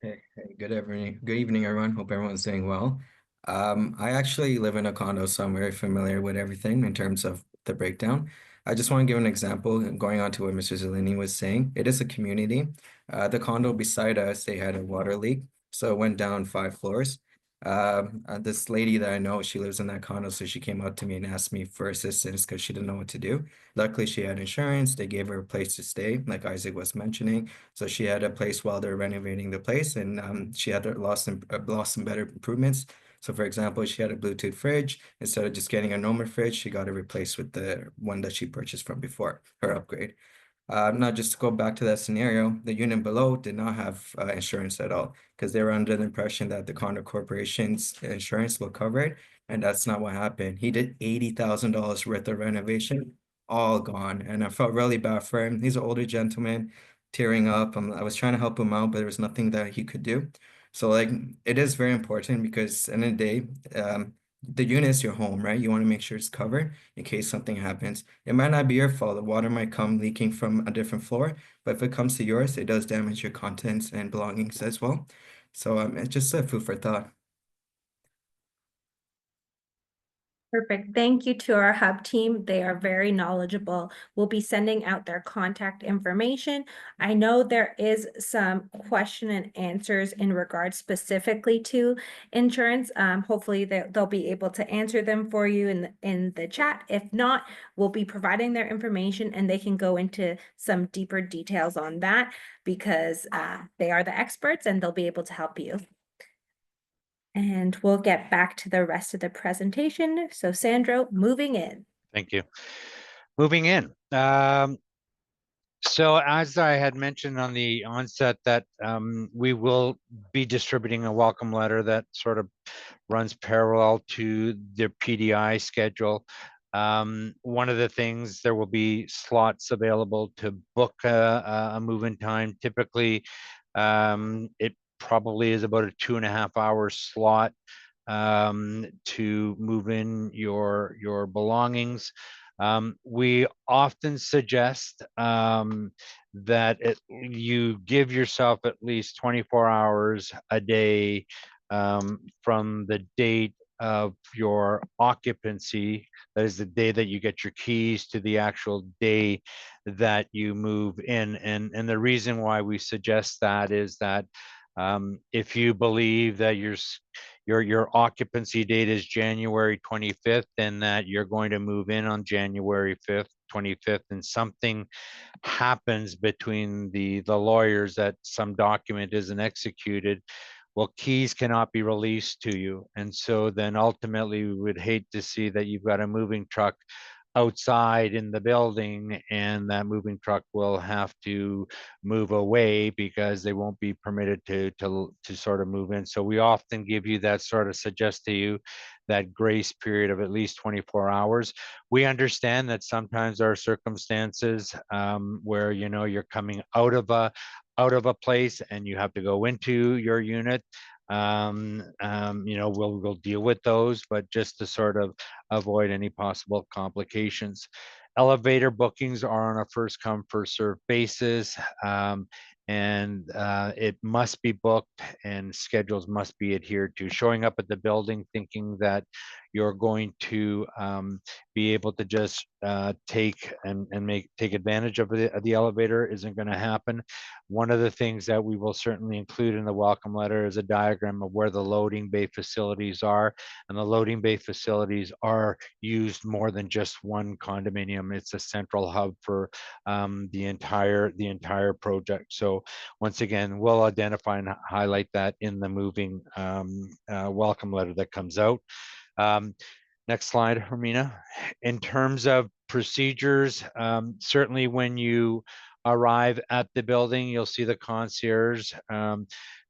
Hey, good evening, everyone. Hope everyone's doing well. I actually live in a condo, so I'm very familiar with everything in terms of the breakdown. I just want to give an example, going on to what Mr. Zellini was saying. It is a community. The condo beside us, they had a water leak, so it went down 5 floors. This lady that I know, she lives in that condo, so she came up to me and asked me for assistance because she didn't know what to do. Luckily, she had insurance. They gave her a place to stay, like Isaac was mentioning. So she had a place while they're renovating the place, and she had lost some better improvements. So for example, she had a Bluetooth fridge. Instead of just getting a normal fridge, she got it replaced with the one that she purchased from before, her upgrade. Now, just to go back to that scenario, the unit below did not have insurance at all because they were under the impression that the condo corporation's insurance will cover it, and that's not what happened. He did $80,000 worth of renovation, all gone, and I felt really bad for him. He's an older gentleman, tearing up. I was trying to help him out, but there was nothing that he could do. So like, it is very important because at the end of the day, the unit is your home, right? You want to make sure it's covered in case something happens. It might not be your fault. The water might come leaking from a different floor, but if it comes to yours, it does damage your contents and belongings as well. So it's just a food for thought. Perfect. Thank you to our hub team. They are very knowledgeable. We'll be sending out their contact information. I know there is some question and answers in regards specifically to insurance. Hopefully they'll be able to answer them for you in the chat. If not, we'll be providing their information and they can go into some deeper details on that because they are the experts and they'll be able to help you. And we'll get back to the rest of the presentation. So Sandro, moving in. Thank you. Moving in. So as I had mentioned on the onset that we will be distributing a welcome letter that sort of runs parallel to the PDI schedule. One of the things, there will be slots available to book a move-in time. Typically, it probably is about a 2.5 hour slot to move in your belongings. We often suggest that you give yourself at least 24 hours a day from the date of your occupancy. That is the day that you get your keys to the actual day that you move in. And the reason why we suggest that is that if you believe that your occupancy date is January 25th and that you're going to move in on January 5th, 25th, and something happens between the lawyers that some document isn't executed, well, keys cannot be released to you. And so then ultimately we would hate to see that you've got a moving truck outside in the building and that moving truck will have to move away because they won't be permitted to sort of move in. So we often give you that, sort of suggest to you that grace period of at least 24 hours. We understand that sometimes there are circumstances where you're coming out of a place and you have to go into your unit. We'll deal with those, but just to sort of avoid any possible complications. Elevator bookings are on a first come, first served basis. And it must be booked and schedules must be adhered to. Showing up at the building thinking that you're going to be able to just take advantage of the elevator isn't going to happen. One of the things that we will certainly include in the welcome letter is a diagram of where the loading bay facilities are. And the loading bay facilities are used more than just one condominium. It's a central hub for the entire project. So once again, we'll identify and highlight that in the moving welcome letter that comes out. Next slide, Hermina. In terms of procedures, certainly when you arrive at the building, you'll see the concierge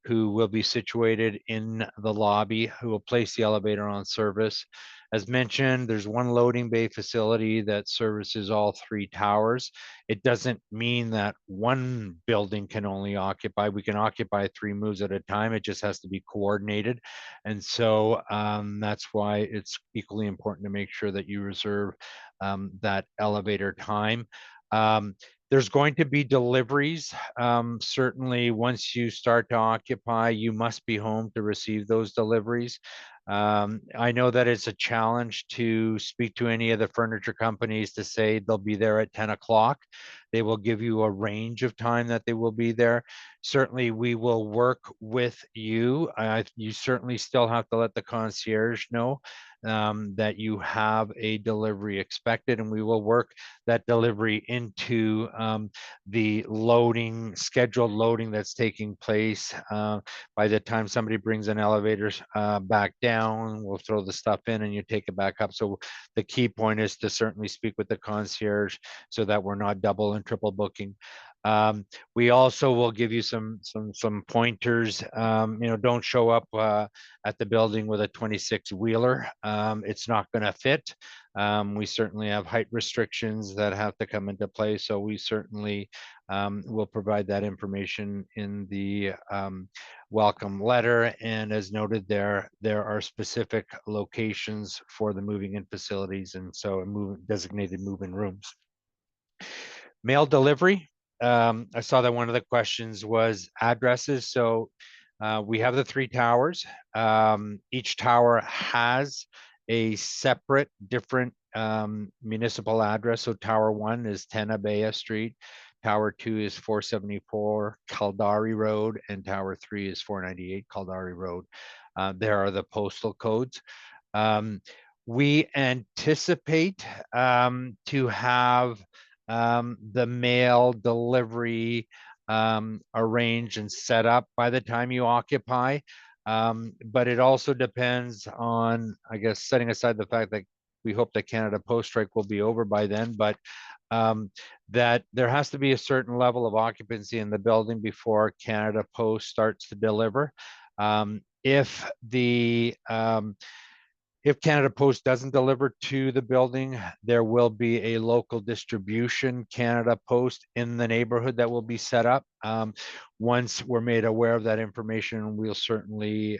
who will be situated in the lobby, who will place the elevator on service. As mentioned, there's one loading bay facility that services all 3 towers. It doesn't mean that one building can only occupy. We can occupy 3 moves at a time. It just has to be coordinated. And so that's why it's equally important to make sure that you reserve that elevator time. There's going to be deliveries. Certainly, once you start to occupy, you must be home to receive those deliveries. I know that it's a challenge to speak to any of the furniture companies to say they'll be there at 10 o'clock. They will give you a range of time that they will be there. Certainly, we will work with you. You certainly still have to let the concierge know that you have a delivery expected, and we will work that delivery into the scheduled loading that's taking place. By the time somebody brings an elevator back down, we'll throw the stuff in and you take it back up. So the key point is to certainly speak with the concierge so that we're not double and triple booking. We also will give you some pointers. Don't show up at the building with a 26 wheeler. It's not going to fit. We certainly have height restrictions that have to come into play. So we certainly will provide that information in the welcome letter. And as noted there are specific locations for the moving in facilities, and so designated move-in rooms. Mail delivery. I saw that one of the questions was addresses. So we have the 3 towers. Each tower has a separate, different municipal address. So Tower 1 is 10 Abeja Street. Tower 2 is 474 Caldari Road, and Tower 3 is 498 Caldari Road. There are the postal codes. We anticipate to have the mail delivery arranged and set up by the time you occupy. But it also depends on, I guess, setting aside the fact that we hope that Canada Post strike will be over by then, but that there has to be a certain level of occupancy in the building before Canada Post starts to deliver. If the if Canada Post doesn't deliver to the building, there will be a local distribution Canada Post in the neighborhood that will be set up. Once we're made aware of that information, we'll certainly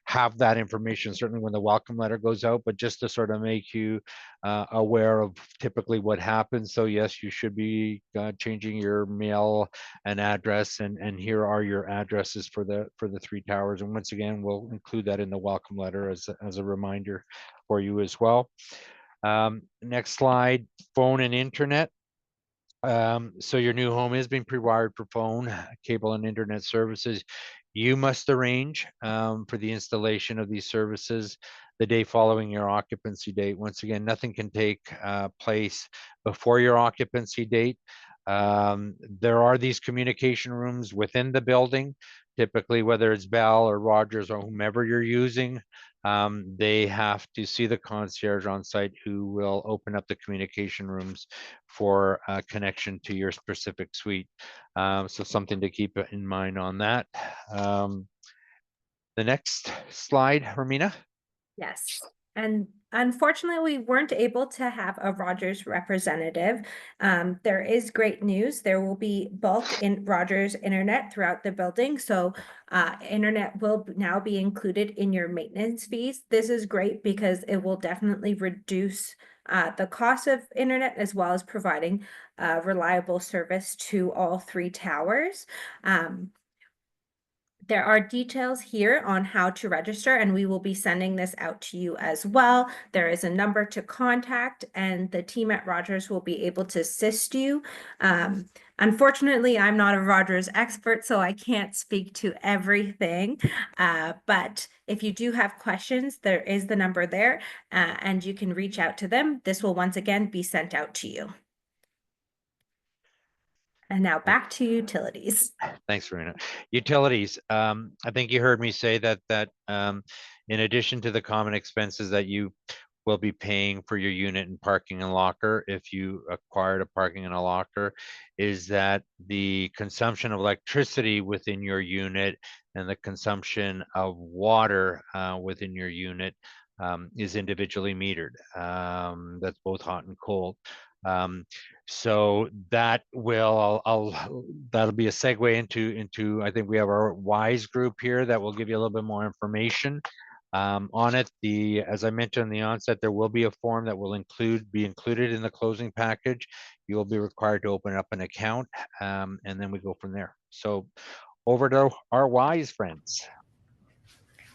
have that information, certainly when the welcome letter goes out, but just to sort of make you aware of typically what happens. So yes, you should be changing your mail and address, and here are your addresses for the three towers. And once again, we'll include that in the welcome letter as a reminder for you as well. Next slide, phone and internet. So your new home is being pre-wired for phone, cable, and internet services. You must arrange for the installation of these services the day following your occupancy date. Once again, nothing can take place before your occupancy date. There are these communication rooms within the building, typically whether it's Bell or Rogers or whomever you're using. They have to see the concierge on site who will open up the communication rooms for connection to your specific suite. So something to keep in mind on that. The next slide, Romina. Yes. And unfortunately, we weren't able to have a Rogers representative. There is great news. There will be bulk in Rogers internet throughout the building. So internet will now be included in your maintenance fees. This is great because it will definitely reduce the cost of internet as well as providing reliable service to all three towers. There are details here on how to register, and we will be sending this out to you as well. There is a number to contact, and the team at Rogers will be able to assist you. Unfortunately, I'm not a Rogers expert, so I can't speak to everything. But if you do have questions, there is the number there, and you can reach out to them. This will once again be sent out to you. And now back to utilities. Thanks, Marina. Utilities. I think you heard me say that in addition to the common expenses that you will be paying for your unit and parking and locker, if you acquired a parking and a locker, is that the consumption of electricity within your unit and the consumption of water within your unit is individually metered. That's both hot and cold. So that will, that'll be a segue into, I think we have our WISE group here that will give you a little bit more information on it. As I mentioned in the onset, there will be a form that will be included in the closing package. You will be required to open up an account, and then we go from there. So over to our WISE friends.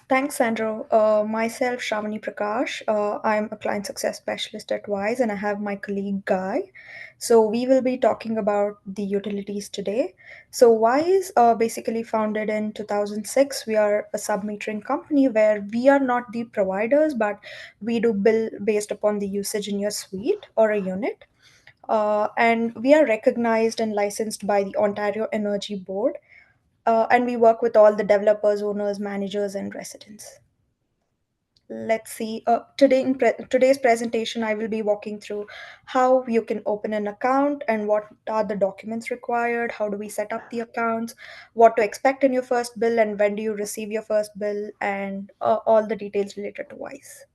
Thanks, Andrew. Myself, Shravani Prakash. I'm a client success specialist at Wise, and I have my colleague Guy. So we will be talking about the utilities today. So Wise, basically founded in 2006, we are a sub-metering company where we are not the providers, but we do bill based upon the usage in your suite or a unit. And we are recognized and licensed by the Ontario Energy Board, and we work with all the developers, owners, managers, and residents. Let's see. Today's presentation, I will be walking through how you can open an account and what are the documents required, how do we set up the accounts, what to expect in your first bill, and when do you receive your first bill, and all the details related to Wise.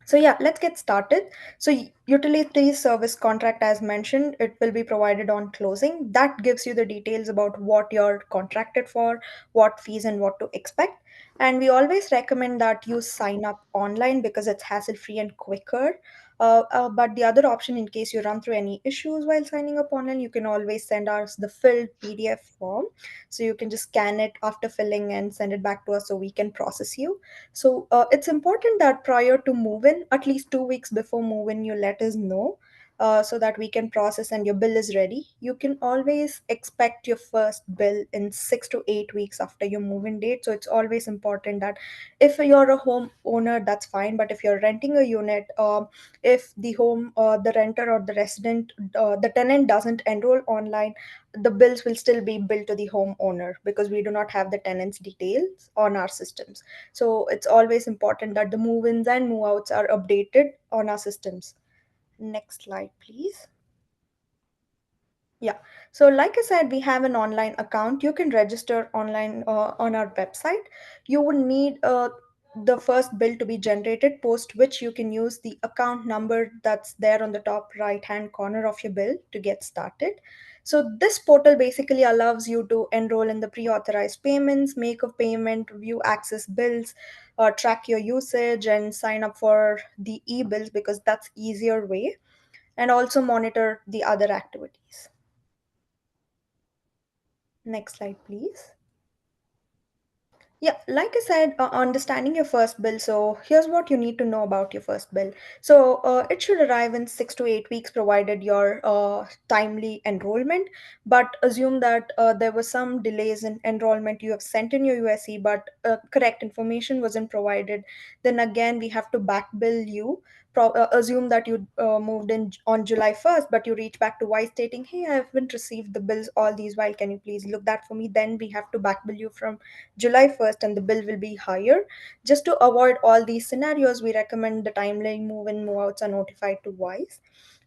So yeah, let's get started. So utility service contract, as mentioned, it will be provided on closing. That gives you the details about what you're contracted for, what fees and what to expect. And we always recommend that you sign up online because it's hassle-free and quicker. But the other option, in case you run through any issues while signing up online, you can always send us the filled PDF form. So you can just scan it after filling and send it back to us so we can process you. So it's important that prior to move in, at least 2 weeks before move in, you let us know so that we can process and your bill is ready. You can always expect your first bill in 6 to 8 weeks after your move-in date. So it's always important that if you're a home owner, that's fine. But if you're renting a unit, if the renter or the resident, the tenant doesn't enroll online, the bills will still be billed to the homeowner because we do not have the tenant's details on our systems. So it's always important that the move-ins and move-outs are updated on our systems. Next slide, please. Yeah. So, like I said, we have an online account. You can register online on our website. You would need the first bill to be generated, post which you can use the account number that's there on the top right hand corner of your bill to get started. So, this portal basically allows you to enroll in the pre authorized payments, make a payment, view access bills, track your usage, and sign up for the e bills because that's easier way, and also monitor the other activities. Next slide, please. Yeah, like I said, understanding your first bill. So here's what you need to know about your first bill. So it should arrive in 6 to 8 weeks, provided your timely enrollment. But assume that there were some delays in enrollment. You have sent in your USC, but correct information wasn't provided. Then again, we have to back bill you. Assume that you moved in on July 1st, but you reach back to Y stating, "Hey, I haven't received the bills all these while. Can you please look that for me?" Then we have to back bill you from July 1st and the bill will be higher. Just to avoid all these scenarios, we recommend the timeline move in, move outs are notified to WISE.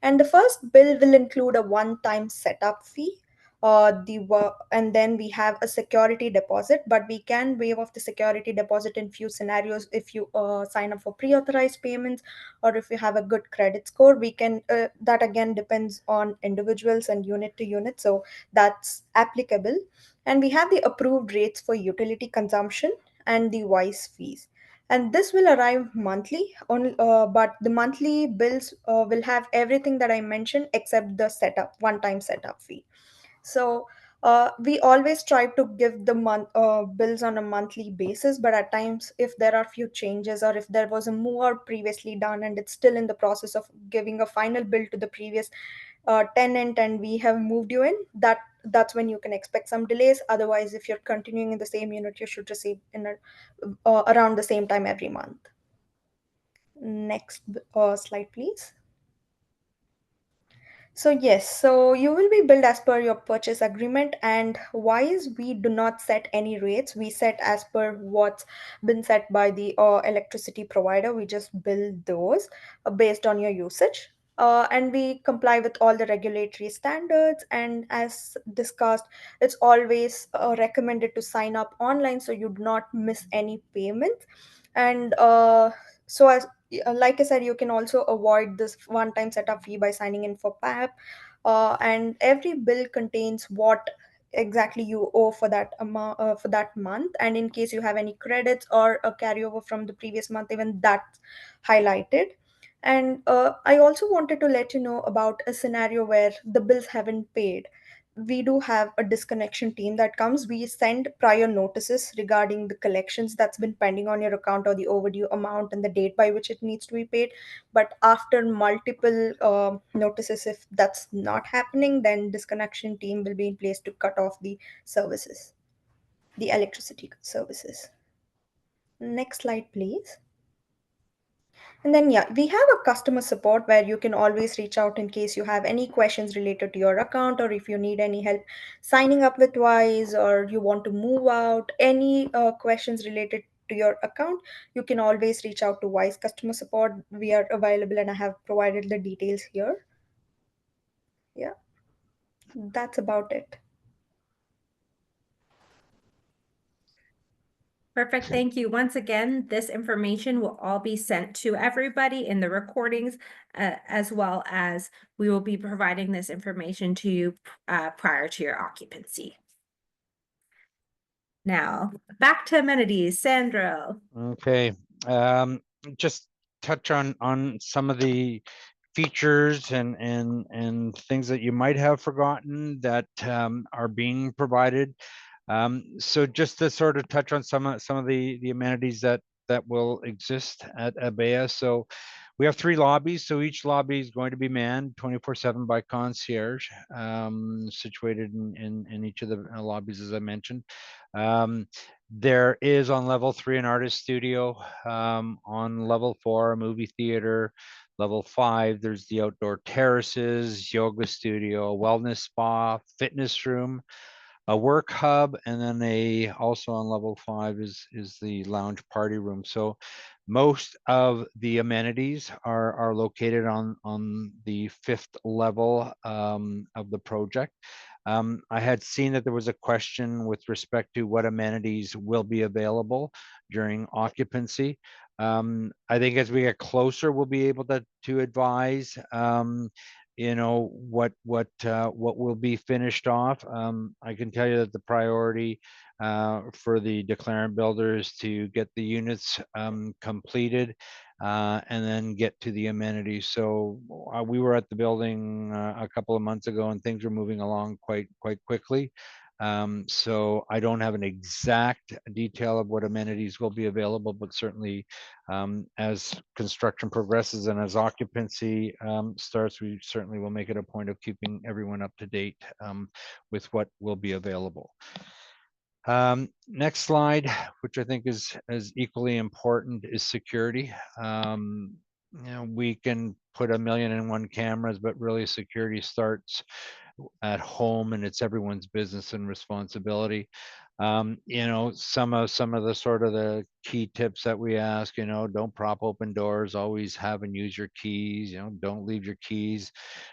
And the first bill will include a one-time setup fee. And then we have a security deposit, but we can waive off the security deposit in few scenarios if you sign up for pre-authorized payments or if you have a good credit score. We can that again depends on individuals and unit to unit, so that's applicable. And we have the approved rates for utility consumption and the WISE fees. And this will arrive monthly, but the monthly bills will have everything that I mentioned except the one-time setup fee. So we always try to give the bills on a monthly basis, but at times, if there are few changes or if there was a move out previously done and it's still in the process of giving a final bill to the previous tenant and we have moved you in, that's when you can expect some delays. Otherwise, if you're continuing in the same unit, you should receive around the same time every month. Next slide, please. So yes, so you will be billed as per your purchase agreement, and wise we do not set any rates. We set as per what's been set by the electricity provider. We just bill those based on your usage. And we comply with all the regulatory standards. And as discussed, it's always recommended to sign up online so you do not miss any payments. And so as like I said, you can also avoid this one-time setup fee by signing in for PAP. And every bill contains what exactly you owe for that amount for that month. And in case you have any credits or a carryover from the previous month, even that's highlighted. And I also wanted to let you know about a scenario where the bills haven't paid. We do have a disconnection team that comes. We send prior notices regarding the collections that's been pending on your account or the overdue amount and the date by which it needs to be paid. But after multiple notices, if that's not happening, then disconnection team will be in place to cut off the services, the electricity services. Next slide, please. And then, yeah, we have a customer support where you can always reach out in case you have any questions related to your account, or if you need any help signing up with Wise, or you want to move out, any questions related to your account, you can always reach out to Wise customer support. We are available and I have provided the details here. Yeah, that's about it. Perfect. Thank you. Once again, this information will all be sent to everybody in the recordings, as well as we will be providing this information to you prior to your occupancy. Now, back to amenities, Sandro. Okay, just touch on some of the features and things that you might have forgotten that are being provided. So just to sort of touch on some of the amenities that will exist at Abeja. So We have 3 lobbies, so each lobby is going to be manned 24/7 by concierge, situated in each of the lobbies, as I mentioned. There is on level 3 an artist studio, on level 4 a movie theater, level 5 there's the outdoor terraces, yoga studio, a wellness spa, fitness room, a work hub, and then also on level 5 is the lounge party room. So most of the amenities are located on the 5th level of the project. I had seen that there was a question with respect to what amenities will be available during occupancy. I think as we get closer, we'll be able to advise what will be finished off. I can tell you that the priority for the declarant builders to get the units completed and then get to the amenities. So we were at the building a couple of months ago, and things were moving along quite quickly. So I don't have an exact detail of what amenities will be available, but certainly as construction progresses and as occupancy starts, we certainly will make it a point of keeping everyone up to date with what will be available. Next slide, which I think is as equally important, is security. We can put 1,000,001 cameras, but really security starts at home, and it's everyone's business and responsibility. Some of the sort of the key tips that we ask, don't prop open doors, always have and use your keys, don't leave your keys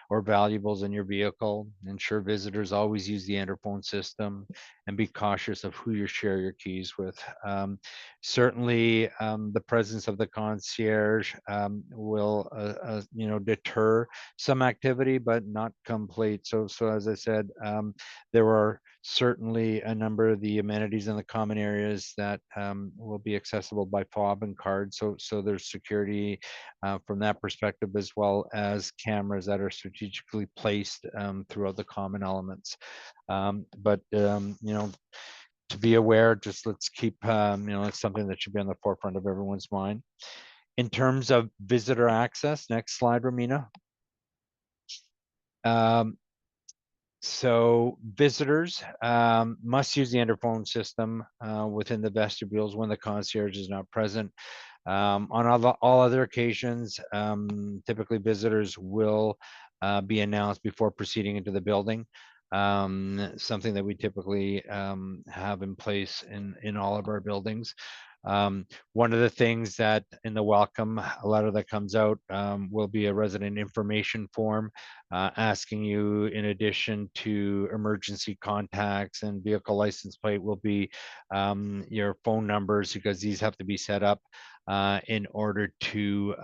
or valuables in your vehicle, ensure visitors always use the interphone system, and be cautious of who you share your keys with. Certainly, the presence of the concierge will, deter some activity, but not complete. So as I said, there are certainly a number of the amenities in the common areas that will be accessible by fob and card. So there's security from that perspective, as well as cameras that are strategically placed throughout the common elements. To be aware, just let's keep, it's something that should be on the forefront of everyone's mind. In terms of visitor access, next slide, Romina. So visitors must use the interphone system within the vestibules when the concierge is not present. On all other occasions, typically visitors will be announced before proceeding into the building. Something that we typically have in place in all of our buildings. One of the things that in the welcome letter that comes out will be a resident information form asking you, in addition to emergency contacts and vehicle license plate, will be your phone numbers, because these have to be set up in order to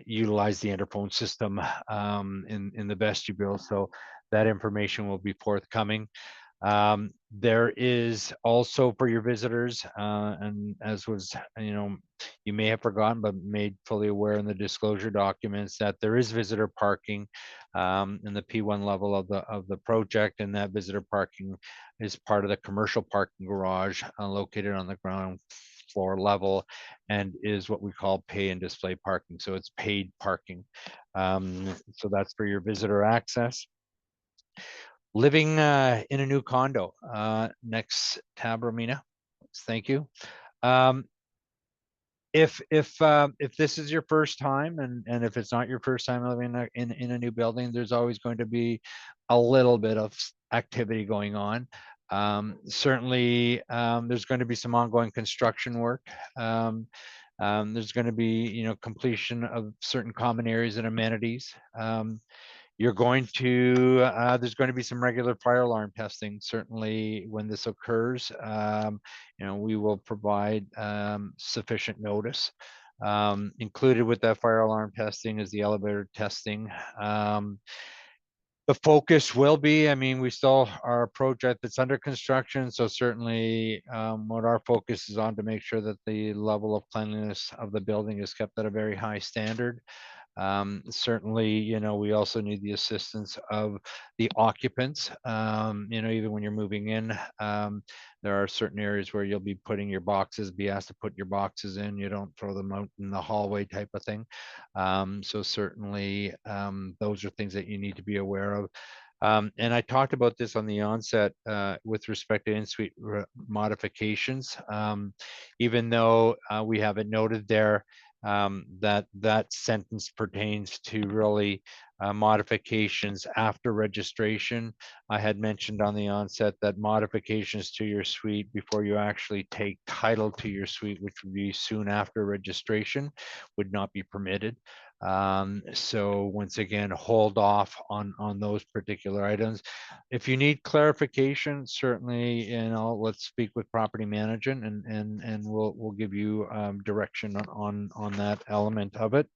utilize the interphone system in the vestibule. So that information will be forthcoming. There is also for your visitors, and as was, you may have forgotten, but made fully aware in the disclosure documents, that there is visitor parking in the P1 level of the project, and that visitor parking is part of the commercial parking garage located on the ground floor level, and is what we call pay and display parking. So it's paid parking. So that's for your visitor access. Living in a new condo. Next tab, Romina. Thank you. If this is your first time, and if it's not your first time living in a new building, there's always going to be a little bit of activity going on. Certainly, there's going to be some ongoing construction work. There's going to be, completion of certain common areas and amenities. There's going to be some regular fire alarm testing. Certainly when this occurs, we will provide sufficient notice. Included with that fire alarm testing is the elevator testing. The focus will be, we still are a project that's under construction, so certainly what our focus is on to make sure that the level of cleanliness of the building is kept at a very high standard. Certainly, we also need the assistance of the occupants, even when you're moving in, There are certain areas where you'll be putting your boxes, be asked to put your boxes in. You don't throw them out in the hallway type of thing. So certainly those are things that you need to be aware of. And I talked about this on the onset with respect to in-suite modifications. Even though we have it noted there that that sentence pertains to really modifications after registration. I had mentioned on the onset that modifications to your suite before you actually take title to your suite, which would be soon after registration, would not be permitted. So once again, hold off on those particular items. If you need clarification, certainly, let's speak with property management and we'll give you direction on that element of it.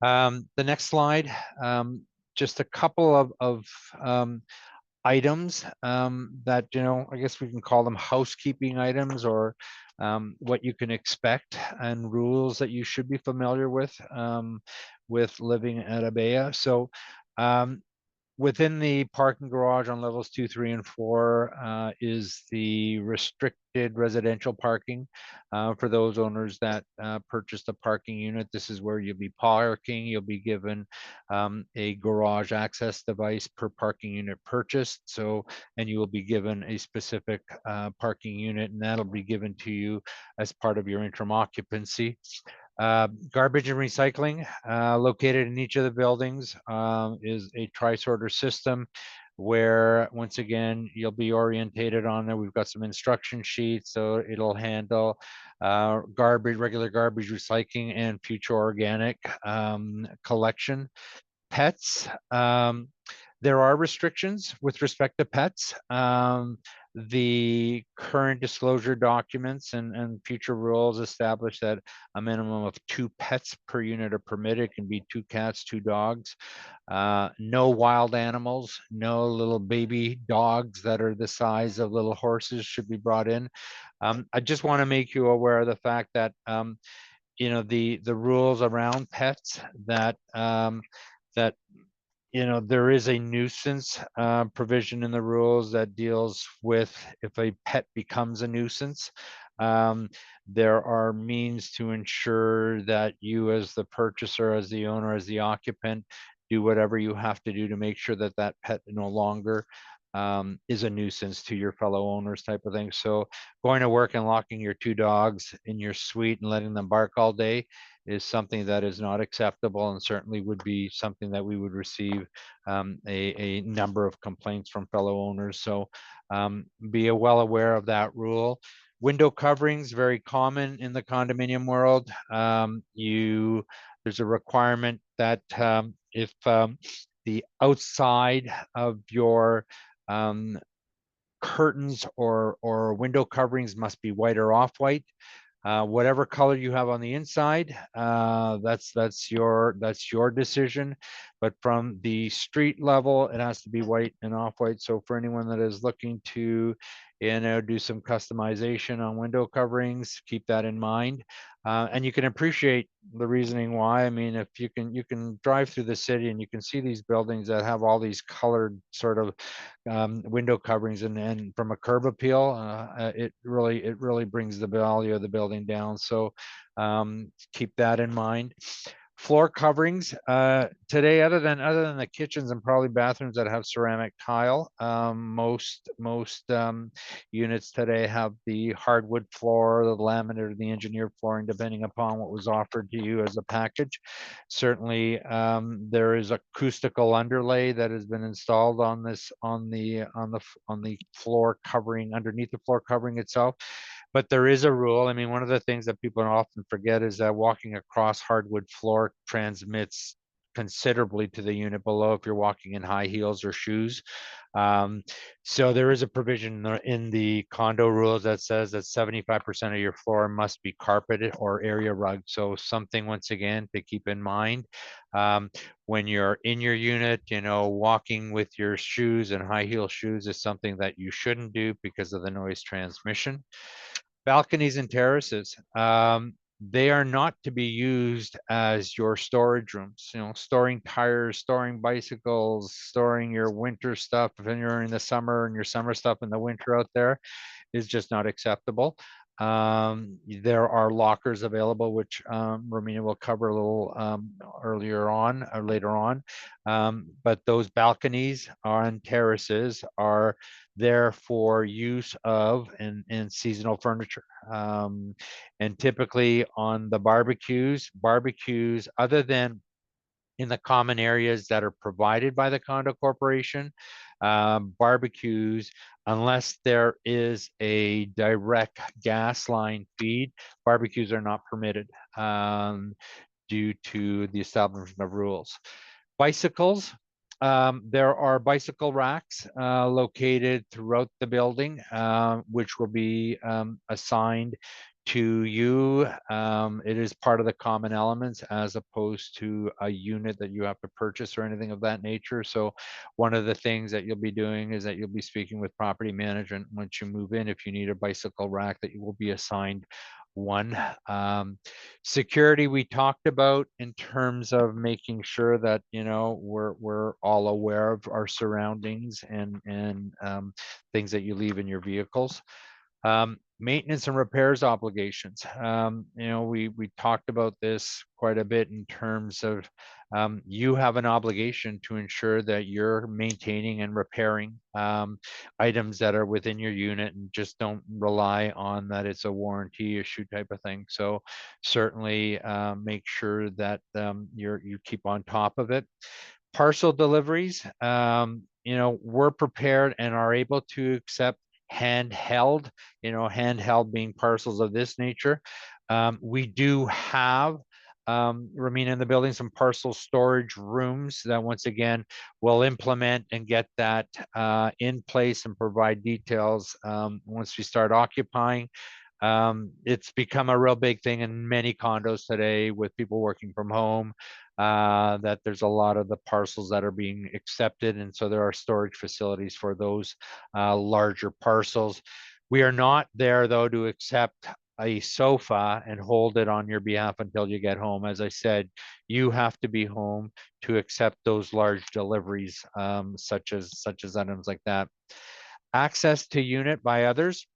The next slide, just a couple of items that, I guess we can call them housekeeping items, or what you can expect and rules that you should be familiar with living at Abeja. So within the parking garage on levels 2, 3, and 4 is the restricted residential parking for those owners that purchased a parking unit. This is where you'll be parking. You'll be given a garage access device per parking unit purchased. So, and you will be given a specific parking unit, and that'll be given to you as part of your interim occupancy. Garbage and recycling located in each of the buildings is a tri-sorter system where, once again, you'll be orientated on there. We've got some instruction sheets, so it'll handle regular garbage recycling and future organic collection. Pets, there are restrictions with respect to pets. The current disclosure documents and future rules establish that a minimum of 2 pets per unit are permitted. It can be 2 cats, 2 dogs. No wild animals, no little baby dogs that are the size of little horses should be brought in. I just want to make you aware of the fact that the rules around pets, that there is a nuisance provision in the rules that deals with if a pet becomes a nuisance. There are means to ensure that you, as the purchaser, as the owner, as the occupant, do whatever you have to do to make sure that that pet no longer is a nuisance to your fellow owners, type of thing. So going to work and locking your 2 dogs in your suite and letting them bark all day is something that is not acceptable, and certainly would be something that we would receive a number of complaints from fellow owners. So be well aware of that rule. Window coverings, very common in the condominium world. There's a requirement that if the outside of your curtains or window coverings must be white or off-white. Whatever color you have on the inside, that's your decision. But from the street level, it has to be white and off-white. So for anyone that is looking to do some customization on window coverings, keep that in mind. And you can appreciate the reasoning why. I mean, if you can drive through the city and you can see these buildings that have all these colored sort of window coverings, and from a curb appeal, it really brings the value of the building down. So keep that in mind. Floor coverings today, other than the kitchens and probably bathrooms that have ceramic tile, most units today have the hardwood floor, the laminate, or the engineered flooring, depending upon what was offered to you as a package. Certainly, there is acoustical underlay that has been installed on the floor covering, underneath the floor covering itself. But there is a rule. I mean, one of the things that people often forget is that walking across hardwood floor transmits considerably to the unit below if you're walking in high heels or shoes. So there is a provision in the condo rules that says that 75% of your floor must be carpeted or area rug. So something, once again, to keep in mind. When you're in your unit, walking with your shoes and high heel shoes is something that you shouldn't do because of the noise transmission. Balconies and terraces. they are not to be used as your storage rooms, you know, storing tires, storing bicycles, storing your winter stuff if you're in the summer and your summer stuff in the winter out there is just not acceptable. There are lockers available, which Romina will cover a little earlier on or later on. But those balconies on terraces are there for use of and seasonal furniture. And typically on the barbecues, other than in the common areas that are provided by the condo corporation, barbecues, unless there is a direct gas line feed, barbecues are not permitted due to the establishment of rules. Bicycles, there are bicycle racks located throughout the building, which will be assigned to you. It is part of the common elements as opposed to a unit that you have to purchase or anything of that nature. So one of the things that you'll be doing is that you'll be speaking with property management once you move in. If you need a bicycle rack, that you will be assigned one. Security we talked about in terms of making sure that, you know, we're all aware of our surroundings and things that you leave in your vehicles. Maintenance and repairs obligations. You know, we talked about this quite a bit in terms of you have an obligation to ensure that you're maintaining and repairing items that are within your unit, and just don't rely on that it's a warranty issue type of thing. So certainly make sure that you keep on top of it. Parcel deliveries, you know, we're prepared and are able to accept handheld, you know, handheld being parcels of this nature. We do have, Romina, in the building, some parcel storage rooms that once again will implement and get that in place and provide details once we start occupying. It's become a real big thing in many condos today with people working from home, that there's a lot of the parcels that are being accepted. And so there are storage facilities for those larger parcels. We are not there though to accept a sofa and hold it on your behalf until you get home. As I said, you have to be home to accept those large deliveries, such as items like that. Access to unit by others.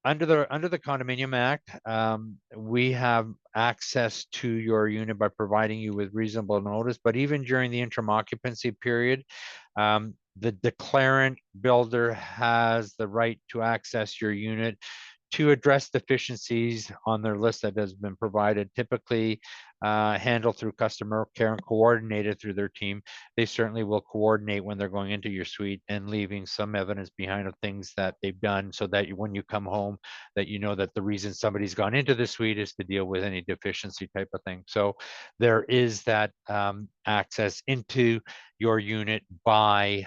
Under the Condominium Act, we have access to your unit by providing you with reasonable notice. But even during the interim occupancy period, the declarant builder has the right to access your unit to address deficiencies on their list that has been provided, typically handled through customer care and coordinated through their team. They certainly will coordinate when they're going into your suite and leaving some evidence behind of things that they've done, so that when you come home, that you know that the reason somebody's gone into the suite is to deal with any deficiency type of thing. So there is that access into your unit by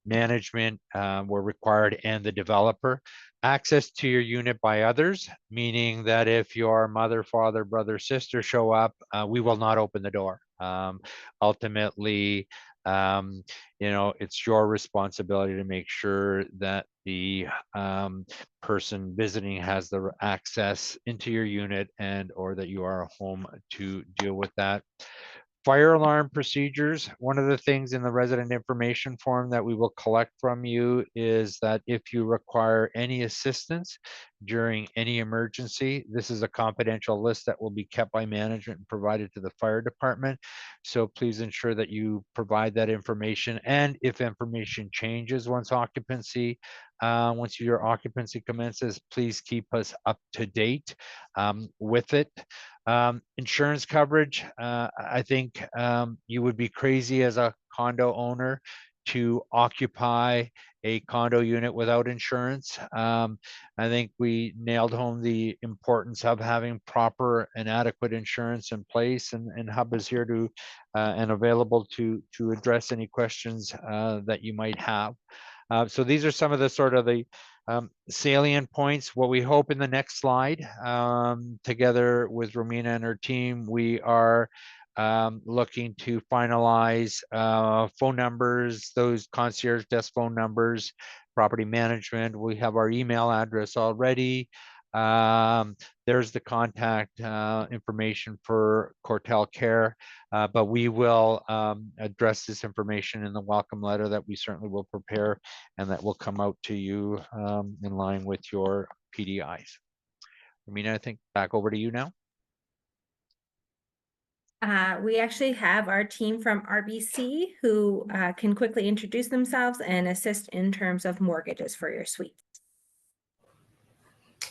management were required and the developer. Access to your unit by others, meaning that if your mother, father, brother, sister show up, we will not open the door. Ultimately, you know, it's your responsibility to make sure that the person visiting has the access into your unit, and or that you are home to deal with that. Fire alarm procedures. One of the things in the resident information form that we will collect from you is that if you require any assistance during any emergency, this is a confidential list that will be kept by management and provided to the fire department. So please ensure that you provide that information. And if information changes once your occupancy commences, please keep us up to date with it. Insurance coverage. I think you would be crazy as a condo owner to occupy a condo unit without insurance. I think we nailed home the importance of having proper and adequate insurance in place, and Hub is here to and available to address any questions that you might have. So these are some of the sort of the salient points. What we hope in the next slide, together with Romina and her team, we are looking to finalize phone numbers, those concierge desk phone numbers, property management. We have our email address already. There's the contact information for Cortel Care, but we will address this information in the welcome letter that we certainly will prepare and that will come out to you in line with your PDIs. Amina, I think back over to you now. We actually have our team from RBC who can quickly introduce themselves and assist in terms of mortgages for your suites.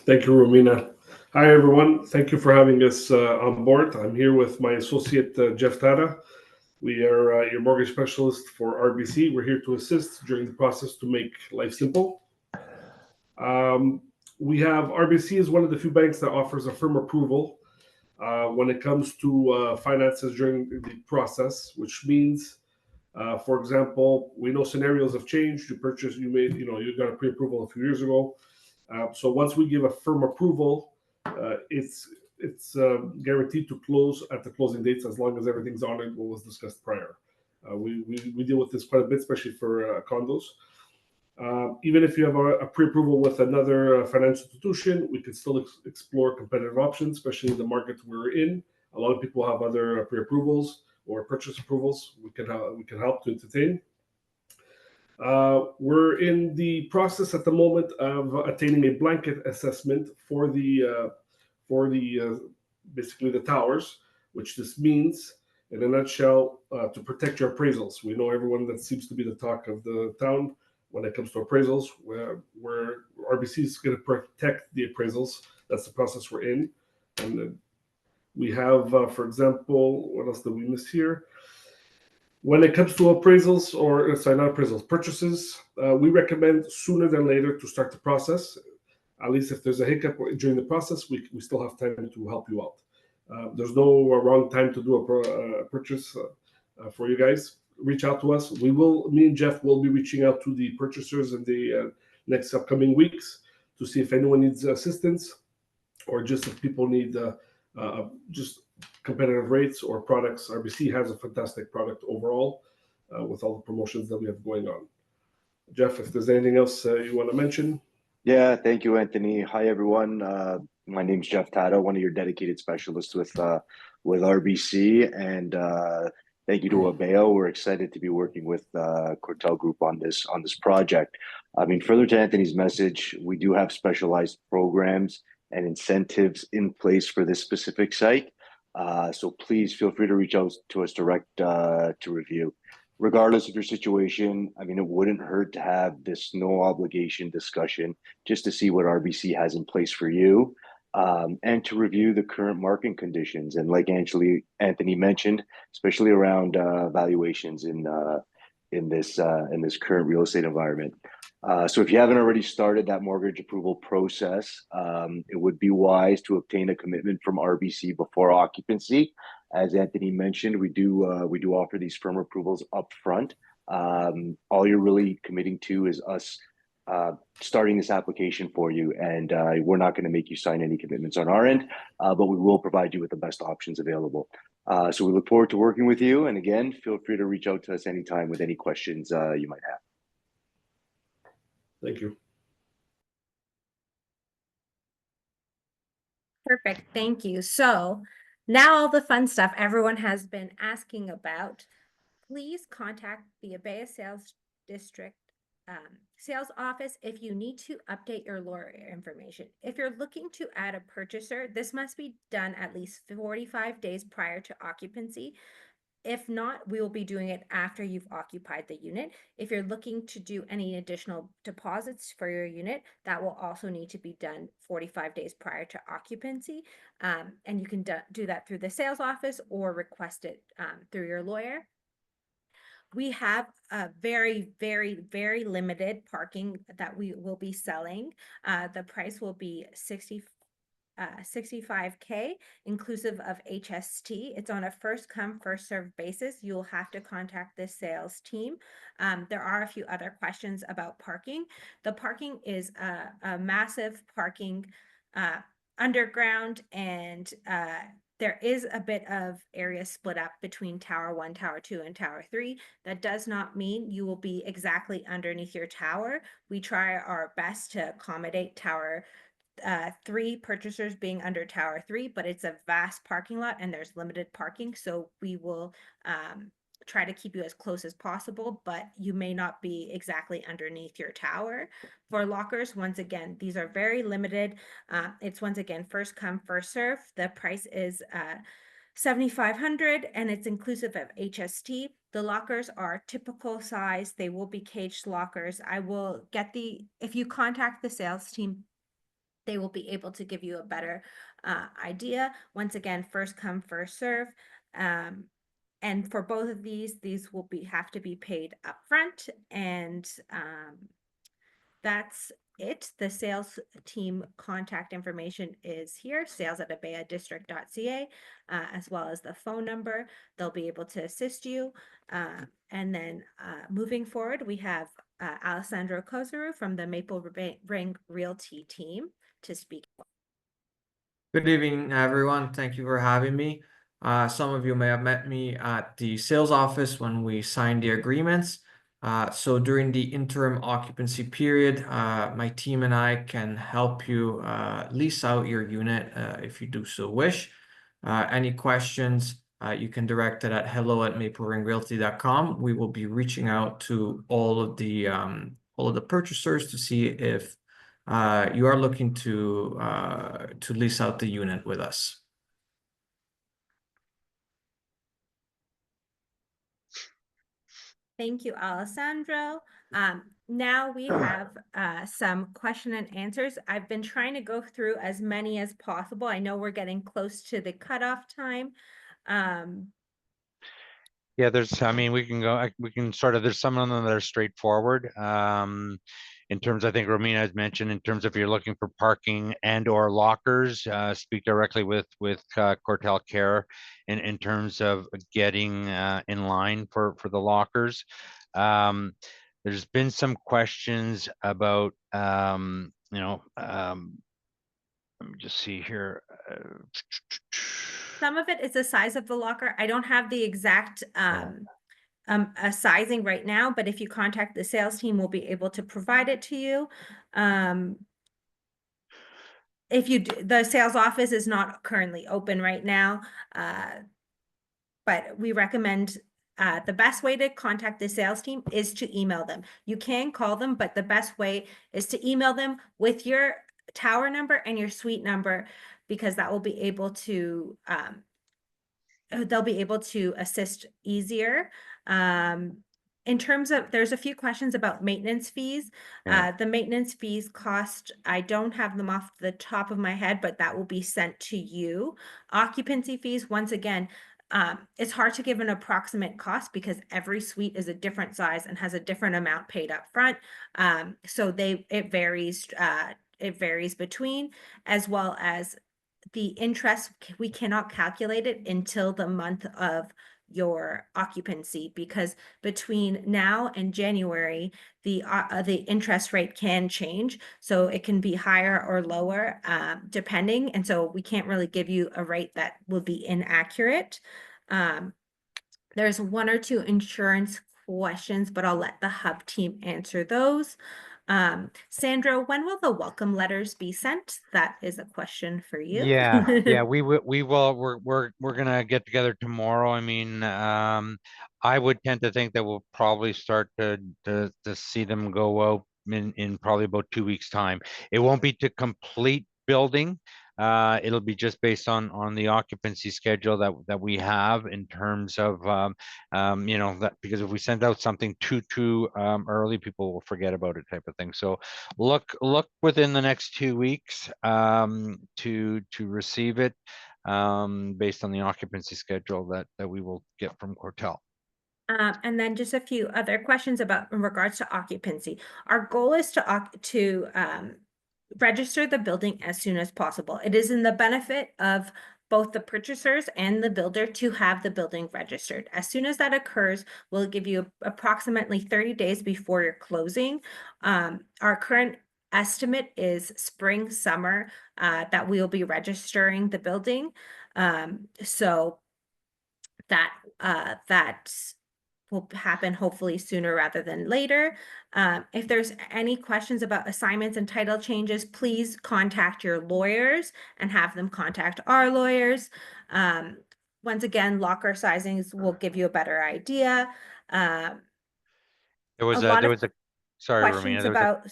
Thank you, Romina. Hi, everyone. Thank you for having us on board. I'm here with my associate, Jeff Tata. We are your mortgage specialist for RBC. We're here to assist during the process to make life simple. We have RBC is one of the few banks that offers a firm approval when it comes to finances during the process, which means, for example, we know scenarios have changed. You got a pre-approval a few years ago. So once we give a firm approval, it's guaranteed to close at the closing dates as long as everything's on it what was discussed prior. We deal with this quite a bit, especially for condos. Even if you have a pre-approval with another financial institution, we could still explore competitive options, especially in the market we're in. A lot of people have other pre-approvals or purchase approvals. We can help to entertain. We're in the process at the moment of attaining a blanket assessment for the basically the towers, which this means, in a nutshell, to protect your appraisals. We know everyone that seems to be the talk of the town when it comes to appraisals, where RBC is going to protect the appraisals. That's the process we're in. And we have, for example, what else did we miss here? When it comes to appraisals, not appraisals, purchases, we recommend sooner than later to start the process. At least if there's a hiccup during the process, we still have time to help you out. There's no wrong time to do a purchase for you guys. Reach out to us. Me and Jeff will be reaching out to the purchasers in the next upcoming weeks to see if anyone needs assistance or just if people need just competitive rates or products. RBC has a fantastic product overall with all the promotions that we have going on. Jeff, if there's anything else you want to mention. Yeah, thank you, Anthony. Hi, everyone. My name's Jeff Tata, one of your dedicated specialists with RBC, and thank you to Abeja. We're excited to be working with Cortel Group on this project. I mean, further to Anthony's message, we do have specialized programs and incentives in place for this specific site. So please feel free to reach out to us direct to review. Regardless of your situation, I mean, it wouldn't hurt to have this no obligation discussion just to see what RBC has in place for you, and to review the current market conditions. And like Anthony mentioned, especially around valuations in this current real estate environment. So if you haven't already started that mortgage approval process, it would be wise to obtain a commitment from RBC before occupancy. As Anthony mentioned, we do offer these firm approvals up front. All you're really committing to is us starting this application for you, and we're not going to make you sign any commitments on our end, but we will provide you with the best options available. So we look forward to working with you, and again, feel free to reach out to us anytime with any questions you might have. Thank you. Perfect. Thank you. So now all the fun stuff everyone has been asking about, please contact the Abeja Sales District sales office if you need to update your lawyer information. If you're looking to add a purchaser, this must be done at least 45 days prior to occupancy. If not, we will be doing it after you've occupied the unit. If you're looking to do any additional deposits for your unit, that will also need to be done 45 days prior to occupancy. And you can do that through the sales office or request it through your lawyer. We have a very, very, very limited parking that we will be selling. The price will be $65K inclusive of HST. It's on a first come, first served basis. You'll have to contact the sales team. There are a few other questions about parking. The parking is a massive parking underground, and there is a bit of area split up between Tower 1, Tower 2, and Tower 3. That does not mean you will be exactly underneath your tower. We try our best to accommodate Tower 3 purchasers being under Tower 3, but it's a vast parking lot and there's limited parking. So we will try to keep you as close as possible, but you may not be exactly underneath your tower. For lockers, once again, these are very limited. It's once again, first come, first serve. The price is $7,500 and it's inclusive of HST. The lockers are typical size. They will be caged lockers. I will get if you contact the sales team, they will be able to give you a better idea. Once again, first come, first serve. And for both of these will have to be paid upfront. And that's it. The sales team contact information is here, sales@abejadistrict.ca, as well as the phone number. They'll be able to assist you. And then moving forward, we have Alessandro Kozaru from the Maple Ring Realty team to speak. Good evening, everyone. Thank you for having me. Some of you may have met me at the sales office when we signed the agreements. So during the interim occupancy period, my team and I can help you lease out your unit if you do so wish. Any questions, you can direct it at hello@mapleringrealty.com. We will be reaching out to all of the purchasers to see if you are looking to lease out the unit with us. Thank you, Alessandro. Now we have some question and answers. I've been trying to go through as many as possible. I know we're getting close to the cutoff time. Yeah, I mean, we can sort of, there's some of them that are straightforward. In terms, I think Romina has mentioned, in terms of if you're looking for parking and or lockers, speak directly with Cortel Care in terms of getting in line for the lockers. There's been some questions about, let me just see here. Some of it is the size of the locker. I don't have the exact a sizing right now, but if you contact the sales team, we'll be able to provide it to you. If the sales office is not currently open right now, but we recommend the best way to contact the sales team is to email them. You can call them, but the best way is to email them with your tower number and your suite number, because that will be able to they'll be able to assist easier. In terms of, there's a few questions about maintenance fees. Yeah. The maintenance fees cost, I don't have them off the top of my head, but that will be sent to you. Occupancy fees, once again, it's hard to give an approximate cost because every suite is a different size and has a different amount paid up front. So it varies between, as well as the interest. We cannot calculate it until the month of your occupancy, because between now and January, the interest rate can change. So it can be higher or lower, depending. And so we can't really give you a rate that will be inaccurate. There's 1 or 2 insurance questions, but I'll let the hub team answer those. Sandro, when will the welcome letters be sent? That is a question for you. Yeah, we will. We're gonna get together tomorrow. I mean, I would tend to think that we'll probably start to see them go out in probably about 2 weeks' time. It won't be to complete building. It'll be just based on the occupancy schedule that we have, in terms of that, because if we send out something too early, people will forget about it, type of thing. So look within the next 2 weeks to receive it, based on the occupancy schedule that we will get from Cortel. And then just a few other questions about in regards to occupancy. Our goal is to register the building as soon as possible. It is in the benefit of both the purchasers and the builder to have the building registered. As soon as that occurs, we'll give you approximately 30 days before your closing. Our current estimate is spring, summer, that we will be registering the building. So that will happen hopefully sooner rather than later. If there's any questions about assignments and title changes, please contact your lawyers and have them contact our lawyers. Once again, locker sizings will give you a better idea. There A was lot of sorry, Romina, questions there was a, about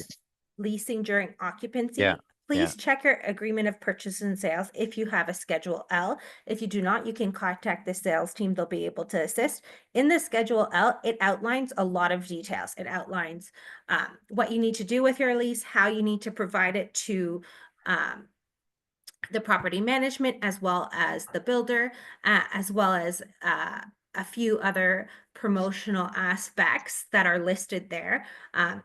leasing during occupancy. yeah. Please check your agreement of purchase and sales if you have a Schedule L. If you do not, you can contact the sales team. They'll be able to assist. In the Schedule L, it outlines a lot of details. It outlines what you need to do with your lease, how you need to provide it to the property management, as well as the builder, as well as a few other promotional aspects that are listed there.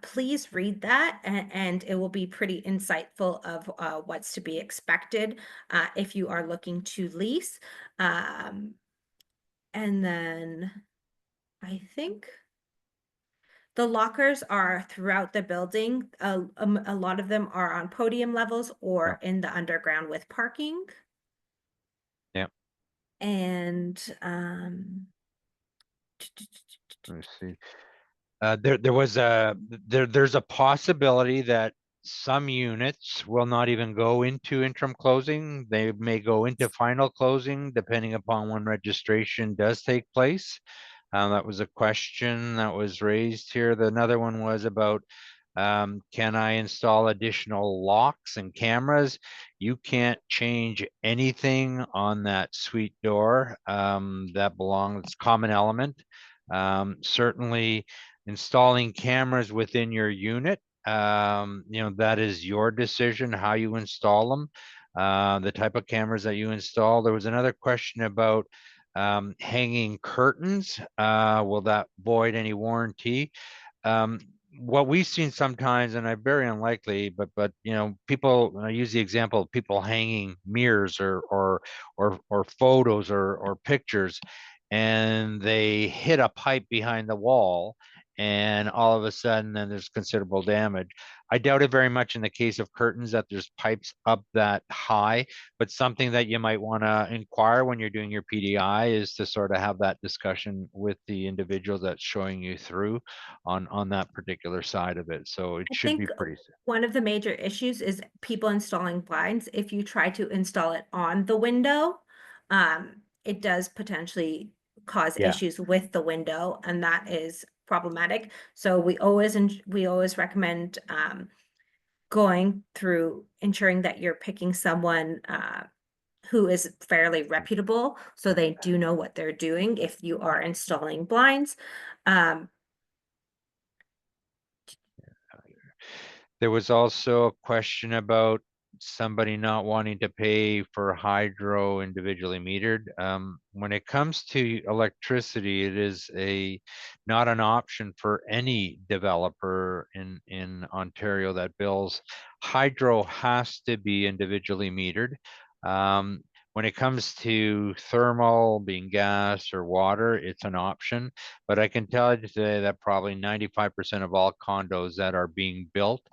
Please read that, and it will be pretty insightful of what's to be expected if you are looking to lease. And then I think the lockers are throughout the building. A lot of them are on podium levels or in the underground with parking. Yeah. And Let me see. There's a possibility that some units will not even go into interim closing. They may go into final closing depending upon when registration does take place. That was a question that was raised here. Another one was about, can I install additional locks and cameras? You can't change anything on that suite door. That belongs, common element. Certainly installing cameras within your unit, that is your decision how you install them, the type of cameras that you install. There was another question about hanging curtains. Will that void any warranty? What we've seen sometimes, and I'm very unlikely, but people, I use the example of people hanging mirrors or photos or pictures, and they hit a pipe behind the wall, and all of a sudden then there's considerable damage. I doubt it very much in the case of curtains that there's pipes up that high, but something that you might want to inquire when you're doing your PDI is to sort of have that discussion with the individual that's showing you through on that particular side of it. So it I should be think pretty. one of the major issues is people installing blinds. If you try to install it on the window, it does potentially cause Yeah. issues with the window, and that is problematic. So we always recommend going through ensuring that you're picking someone who is fairly reputable, so they do know what they're doing if you are installing blinds. There was also a question about somebody not wanting to pay for hydro individually metered. When it comes to electricity, it is not an option for any developer in Ontario that bills. Hydro has to be individually metered. When it comes to thermal, being gas or water, it's an option. But I can tell you today that probably 95% of all condos that are being built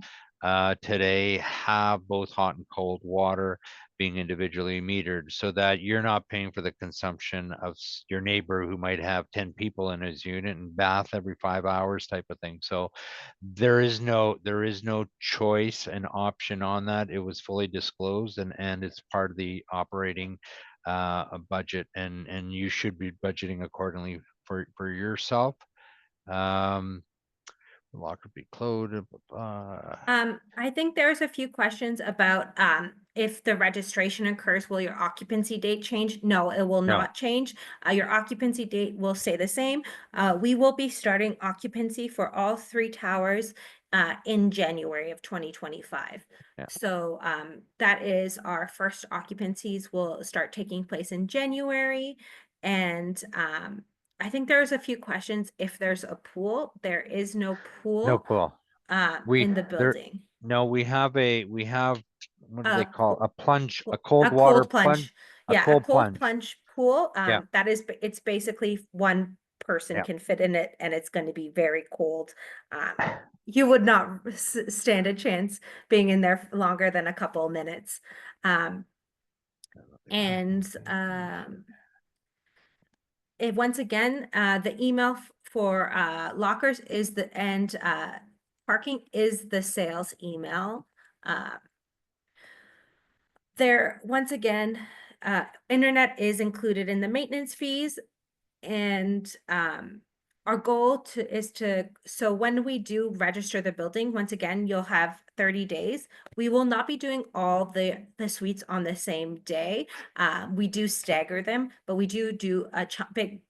today have both hot and cold water being individually metered, so that you're not paying for the consumption of your neighbor who might have 10 people in his unit and bath every 5 hours type of thing. So there is no choice and option on that. It was fully disclosed, and it's part of the operating budget, and you should be budgeting accordingly for yourself. Locker be closed. I think there's a few questions about if the registration occurs, will your occupancy date change? No, it will No. not change. Your occupancy date will stay the same. We will be starting occupancy for all 3 towers in January of 2025. Yeah. So that is our first occupancies will start taking place in January. And I think there's a few questions if there's a pool. There is no pool. No pool. In the building. No, we have what do they call A a cold water plunge. Yeah, a cold plunge pool. Yeah. It's basically one person Yeah. can fit in it, and it's going to be very cold. You would not stand a chance being in there longer than a couple minutes. Once again, the email for lockers is parking is the sales email. There, once again, internet is included in the maintenance fees, and our goal is to, so when we do register the building, once again, you'll have 30 days. We will not be doing all the suites on the same day. We do stagger them, but we do a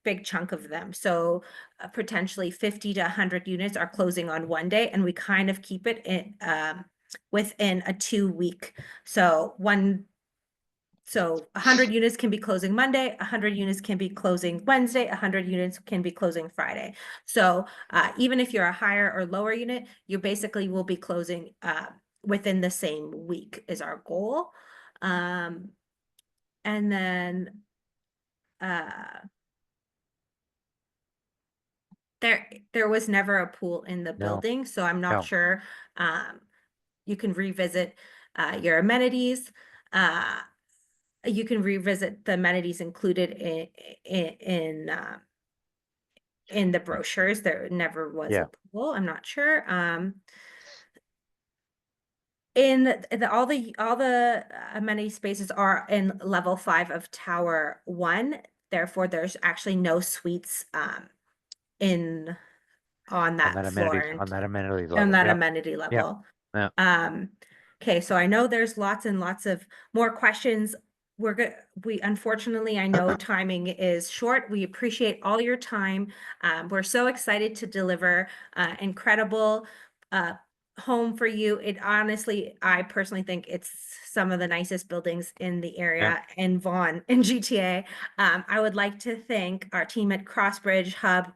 big chunk of them. So potentially 50 to 100 units are closing on one day, and we kind of keep it in within a 2-week. So 100 units can be closing Monday, 100 units can be closing Wednesday, 100 units can be closing Friday. So even if you're a higher or lower unit, you basically will be closing within the same week is our goal. And then there was never a pool in the building, so I'm not sure. You can revisit your amenities. You can revisit the amenities included in the brochures. There never was a pool. I'm not sure. All the amenity spaces are in level 5 of Tower 1. Therefore, there's actually no suites on that floor and on that amenity level. on that amenity level. Okay, so I know there's lots and lots of more questions. We unfortunately, I know timing is short. We appreciate all your time. We're so excited to deliver incredible home for you. It honestly, I personally think it's some of the nicest buildings in the area in Vaughan, in GTA. I would like to thank our team at Crossbridge Hub,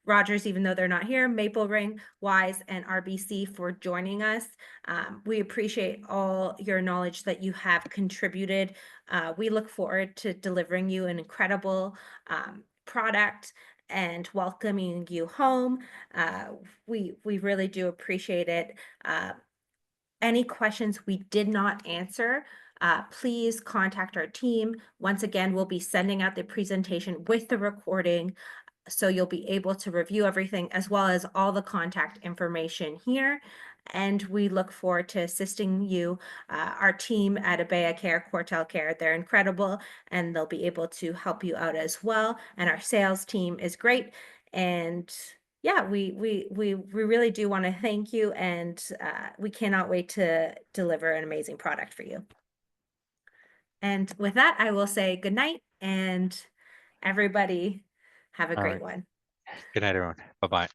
Rogers, even though they're not here, Maple Ring, Wise, and RBC for joining us. We appreciate all your knowledge that you have contributed. We look forward to delivering you an incredible product and welcoming you home. We really do appreciate it. Any questions we did not answer, please contact our team. Once again, we'll be sending out the presentation with the recording, so you'll be able to review everything as well as all the contact information here. And we look forward to assisting you. Our team at Abeja Care, Quartel Care, they're incredible, and they'll be able to help you out as well. And our sales team is great. And yeah, we really do want to thank you, and we cannot wait to deliver an amazing product for you. And with that, I will say good night, and everybody have a great one. Good night, everyone. Bye-bye.